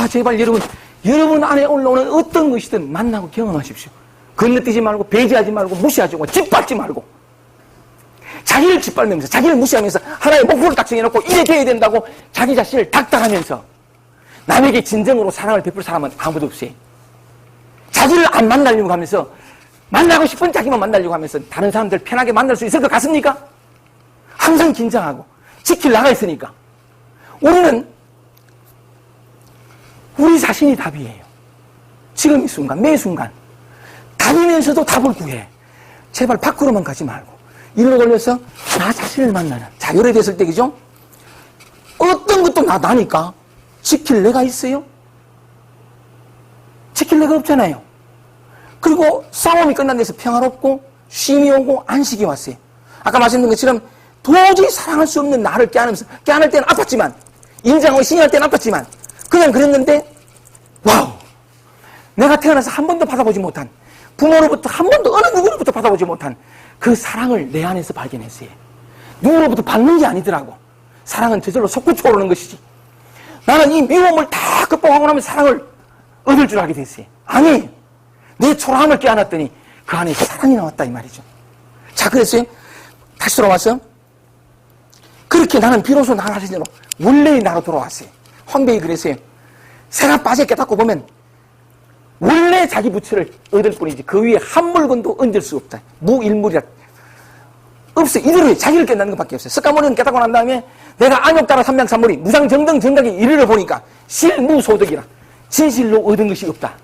제발 여러분 안에 올라오는 어떤 것이든 만나고 경험하십시오. 건너뛰지 말고, 배제하지 말고, 무시하지 말고, 짓밟지 말고. 자기를 짓밟으면서, 자기를 무시하면서 하나의 목표를 딱 정해놓고 이래 돼야 된다고 자기 자신을 닥달하면서 남에게 진정으로 사랑을 베풀 사람은 아무도 없어요. 자기를 안 만나려고 하면서, 만나고 싶은 자기만 만나려고 하면서 다른 사람들 편하게 만날 수 있을 것 같습니까? 항상 긴장하고 지킬 나가 있으니까. 우리는 우리 자신이 답이에요. 지금 이 순간, 매 순간 답이면서도 답을 구해. 제발 밖으로만 가지 말고 일로 돌려서 나 자신을 만나는 자유에 됐을 때, 그죠? 어떤 것도 나니까 지킬 내가 있어요? 지킬 내가 없잖아요. 그리고 싸움이 끝난 데서 평화롭고 쉼이 오고 안식이 왔어요. 아까 말씀드린 것처럼 도저히 사랑할 수 없는 나를 껴안으면서, 껴안을 때는 아팠지만, 인정하고 신의할 때는 아팠지만 그냥 그랬는데 와우, 내가 태어나서 한 번도 받아보지 못한, 부모로부터 한 번도 어느 누구로부터 받아보지 못한 그 사랑을 내 안에서 발견했어요. 누구로부터 받는 게 아니더라고. 사랑은 저절로 솟구쳐 오르는 것이지. 나는 이 미움을 다 극복하고 나면 사랑을 얻을 줄 알게 됐어요. 아니, 내 초라함을 껴안았더니 그 안에 사랑이 나왔다 이 말이죠. 자, 그랬어요. 다시 돌아와서 그렇게 나는 비로소 나 자신으로 원래의 나로 돌아왔어요. 황배이 그랬어요. 새가 빠져 깨닫고 보면 원래 자기 부처를 얻을 뿐이지 그 위에 한 물건도 얹을 수 없다. 무일물이라. 없어요. 이대로 자기를 깨닫는 것밖에 없어요. 석가모니는 깨닫고 난 다음에 내가 안욕따라 삼명삼물이 무상정등 정각에 이르러 보니까 실무소득이라. 진실로 얻은 것이 없다.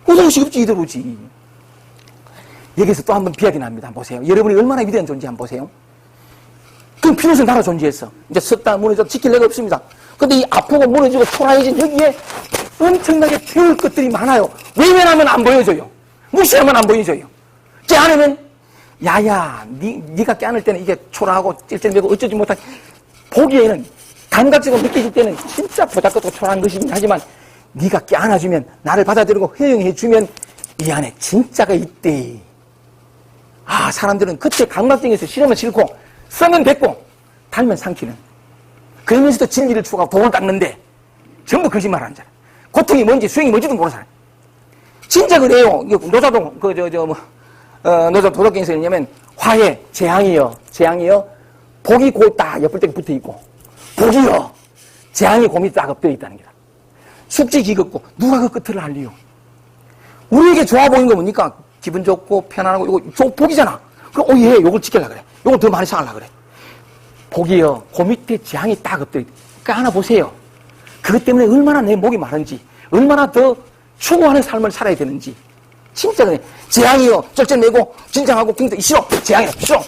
얻은 것이 없지, 이대로지. 여기서 또 한번 비약이 납니다. 한번 보세요. 여러분이 얼마나 위대한 존재 한번 보세요. 그럼 비로소 나라 존재했어. 이제 섰다 무너져 지킬 데가 없습니다. 근데 이 아프고 무너지고 초라해진 여기에 엄청나게 배울 것들이 많아요. 외면하면 안 보여줘요. 무시하면 안 보여줘요. 깨안으면 야야 네가 깨안을 때는 이게 초라하고 찔찔매고 어쩌지 못한, 보기에는 감각적으로 느껴질 때는 진짜 보잘것없고 초라한 것이긴 하지만 네가 깨안아주면, 나를 받아들이고 허용해주면 이 안에 진짜가 있대. 사람들은 그때 감각적에서 싫으면 싫고 써면 됐고 달면 삼키는. 그러면서도 진리를 추구하고 복을 깎는데 전부 거짓말하는 자라. 고통이 뭔지 수행이 뭔지도 모르는 사람. 진짜 그래요. 노자동 노자 도덕경에서 뭐냐면 화해 재앙이요. 복이 곧 딱 옆을 때 붙어 있고 복이요 재앙이 곰이 딱 엎드려 있다는 게다. 숙지 기겁고 누가 그 끝을 알리요. 우리에게 좋아 보이는 거 뭡니까? 기분 좋고 편안하고 이거 복이잖아. 그럼 예 요걸 지키려고 그래. 요걸 더 많이 상하려고 그래. 복이요 그 밑에 재앙이 딱 엎드려 있다. 그러니까 하나 보세요. 그것 때문에 얼마나 내 목이 마른지 얼마나 더 추구하는 삶을 살아야 되는지. 진짜 그래. 재앙이요 쩔쩔매고 진정하고 굉장히 싫어. 재앙이요 싫어.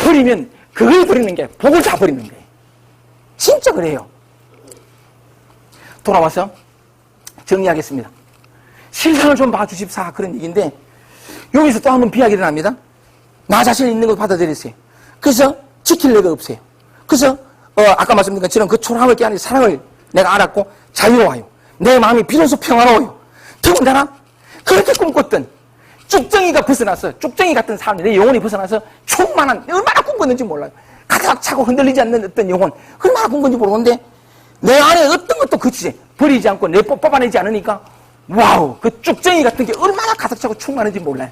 버리면 그걸 버리는 게 복을 다 버리는 거예요. 진짜 그래요. 돌아와서 정리하겠습니다. 실상을 좀 봐주십사 그런 얘기인데 여기서 또 한번 비하가 일어납니다. 나 자신 있는 걸 받아들였어요. 그래서 지킬 내가 없어요. 그래서 아까 말씀드린 것처럼 그 초라함을 깨하는 사랑을 내가 알았고 자유로워요. 내 마음이 비로소 평화로워요. 더군다나 그렇게 꿈꿨던 쭉정이가 벗어나서 쭉정이 같은 삶, 내 영혼이 벗어나서 충만한 얼마나 꿈꿨는지 몰라요. 가득 차고 흔들리지 않는 어떤 영혼 얼마나 꿈꿨는지 모르는데 내 안에 어떤 것도 그치지 버리지 않고 내 뽑아내지 않으니까 와우 그 쭉정이 같은 게 얼마나 가득 차고 충만한지 몰라요.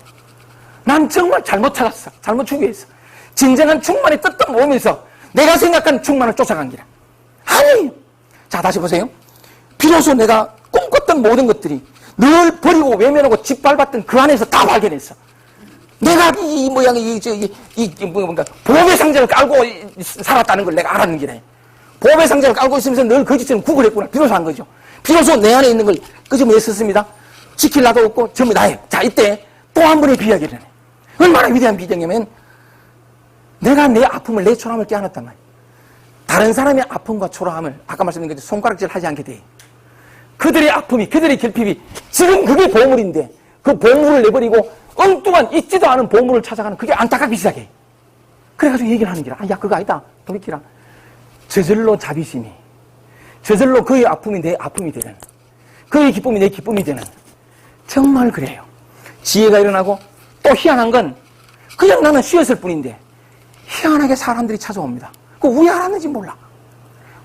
난 정말 잘못 찾았어. 잘못 추구했어. 진정한 충만의 뜻도 모으면서 내가 생각한 충만을 쫓아간 기라. 아니 자 다시 보세요. 비로소 내가 꿈꿨던 모든 것들이 늘 버리고 외면하고 짓밟았던 그 안에서 다 발견했어. 내가 이 모양의 뭔가 보배 상자를 깔고 살았다는 걸 내가 알았는 기래. 보배 상자를 깔고 있으면서 늘 거짓처럼 구걸했구나. 비로소 한 거죠. 비로소 내 안에 있는 걸 끄집어냈었습니다. 지킬 나도 없고 전부 나예요. 자 이때 또 한 번의 비약이 일어나요. 얼마나 위대한 비경이면 내가 내 아픔을 내 초라함을 깨어났단 말이에요. 다른 사람의 아픔과 초라함을 아까 말씀드린 것처럼 손가락질 하지 않게 돼. 그들의 아픔이 그들의 결핍이 지금 그게 보물인데 그 보물을 내버리고 엉뚱한 있지도 않은 보물을 찾아가는 그게 안타깝기 시작해. 그래가지고 얘기를 하는 기라. 야 그거 아니다. 돌이키라. 저절로 자비심이 저절로 그의 아픔이 내 아픔이 되는 그의 기쁨이 내 기쁨이 되는 정말 그래요. 지혜가 일어나고 또 희한한 건 그냥 나는 쉬었을 뿐인데 희한하게 사람들이 찾아옵니다. 그 왜 알았는지 몰라.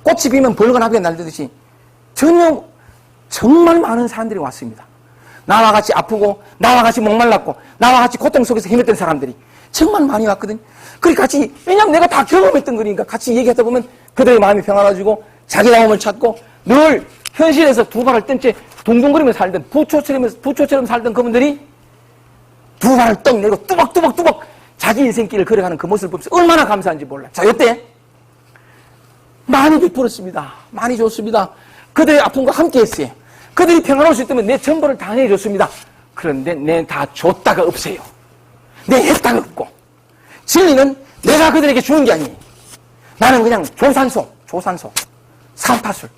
꽃이 피면 벌과 나비가 날듯이 전혀 정말 많은 사람들이 왔습니다. 나와 같이 아프고 나와 같이 목말랐고 나와 같이 고통 속에서 힘했던 사람들이 정말 많이 왔거든. 그리 같이 왜냐면 내가 다 경험했던 거니까 같이 얘기하다 보면 그들의 마음이 평안해지고 자기 나옴을 찾고 늘 현실에서 두 발을 뜬 채 둥둥거리며 살던 부초처럼 살던 그분들이 두 발을 떡 내고 뚜벅뚜벅 자기 인생길을 걸어가는 그 모습을 보면서 얼마나 감사한지 몰라. 자, 이때 많이 베풀었습니다. 많이 줬습니다. 그들의 아픔과 함께 했어요. 그들이 평화로울 수 있다면 내 전부를 다 내줬습니다. 그런데 내 다 줬다가 없어요. 내 했다가 없고. 진리는 내가 그들에게 주는 게 아니에요. 나는 그냥 조산소, 산파술.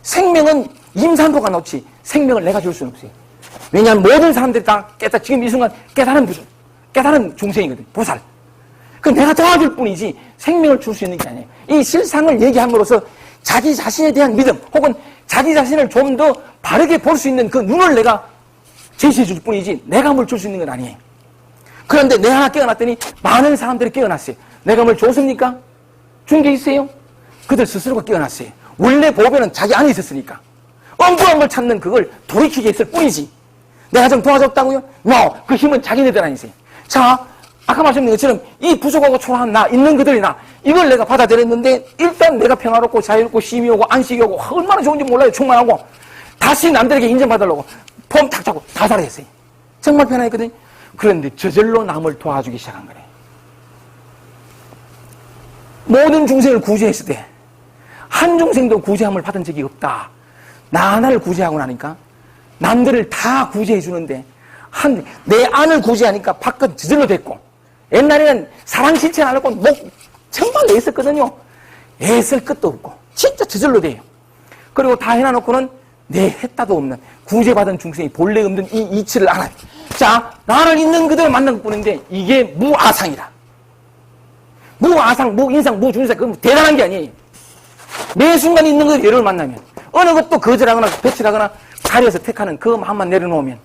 생명은 임산부가 놓지 생명을 내가 줄 수는 없어요. 왜냐하면 모든 사람들이 다 지금 이 순간 깨달은 중생이거든. 보살. 그 내가 도와줄 뿐이지 생명을 줄 수 있는 게 아니에요. 이 실상을 얘기함으로써 자기 자신에 대한 믿음 혹은 자기 자신을 좀 더 바르게 볼 수 있는 그 눈을 내가 제시해 줄 뿐이지 내가 뭘 줄 수 있는 건 아니에요. 그런데 내 하나 깨어났더니 많은 사람들이 깨어났어요. 내가 뭘 줬습니까? 준 게 있어요? 그들 스스로가 깨어났어요. 원래 보배는 자기 안에 있었으니까. 엉뚱한 걸 찾는 그걸 돌이키게 했을 뿐이지. 내가 좀 도와줬다고요? No. 그 힘은 자기네들 안에 있어요. 자, 아까 말씀드린 것처럼 이 부족하고 초라한 나, 있는 그들이 나, 이걸 내가 받아들였는데 일단 내가 평화롭고 자유롭고 쉼이 오고 안식이 오고 얼마나 좋은지 몰라요. 충만하고 다시 남들에게 인정받으려고 폼 탁 잡고 다 살아했어요. 정말 편안했거든요. 그런데 저절로 남을 도와주기 시작한 거래요. 모든 중생을 구제했을 때 한 중생도 구제함을 받은 적이 없다. 나 하나를 구제하고 나니까 남들을 다 구제해 주는데 내 안을 구제하니까 밖은 저절로 됐고 옛날에는 사랑 실천 안 하고 정말 애썼거든요. 애쓸 끝도 없고 진짜 저절로 돼요. 그리고 다 해놔놓고는 내 했다도 없는 구제받은 중생이 본래 없는 이 이치를 알아요. 자, 나를 있는 그대로 만난 것뿐인데 이게 무아상이다. 무아상, 무인상, 무중상 그건 대단한 게 아니에요. 매 순간 있는 그대로 여러분을 만나면 어느 것도 거절하거나 배출하거나 가려서 택하는 그 마음만 내려놓으면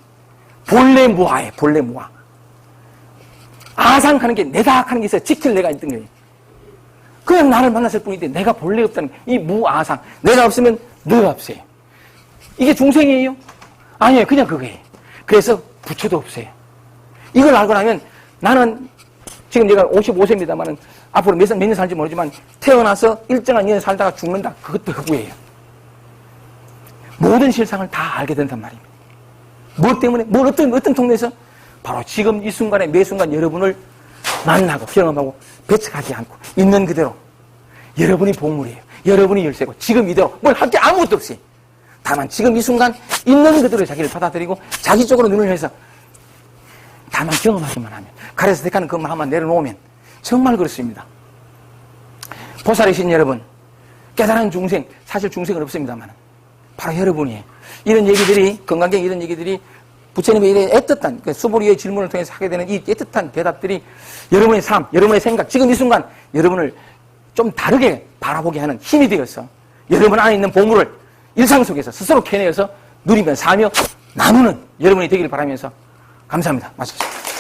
본래 무아예요. 본래 무아. 아상하는 게 내다 하는 게 있어요. 지킬 내가 있던 거예요. 그냥 나를 만났을 뿐인데 내가 본래 없다는 이 무아상. 내가 없으면 너가 없어요. 이게 중생이에요? 아니에요. 그냥 그거예요. 그래서 부처도 없어요. 이걸 알고 나면 나는 지금 내가 55세입니다만은 앞으로 몇 년 살지 모르지만 태어나서 일정한 년 살다가 죽는다. 그것도 허구예요. 모든 실상을 다 알게 된단 말입니다. 뭐 때문에? 어떤 통로에서? 바로 지금 이 순간에 매 순간 여러분을 만나고 경험하고 배척하지 않고 있는 그대로 여러분이 보물이에요. 여러분이 열쇠고 지금 이대로 뭘 할 게 아무것도 없이 다만 지금 이 순간 있는 그대로 자기를 받아들이고 자기 쪽으로 눈을 해서 다만 경험하기만 하면 가래서 택하는 그 마음만 내려놓으면 정말 그렇습니다. 보살이신 여러분, 깨달은 중생, 사실 중생은 없습니다만 바로 여러분이에요. 이런 얘기들이 건강경 이런 얘기들이 부처님의 이런 애틋한 수보리의 질문을 통해서 하게 되는 이 애틋한 대답들이 여러분의 삶, 여러분의 생각, 지금 이 순간 여러분을 좀 다르게 바라보게 하는 힘이 되어서 여러분 안에 있는 보물을 일상 속에서 스스로 캐내어서 누리며 사며 나누는 여러분이 되기를 바라면서 감사합니다. 마치겠습니다.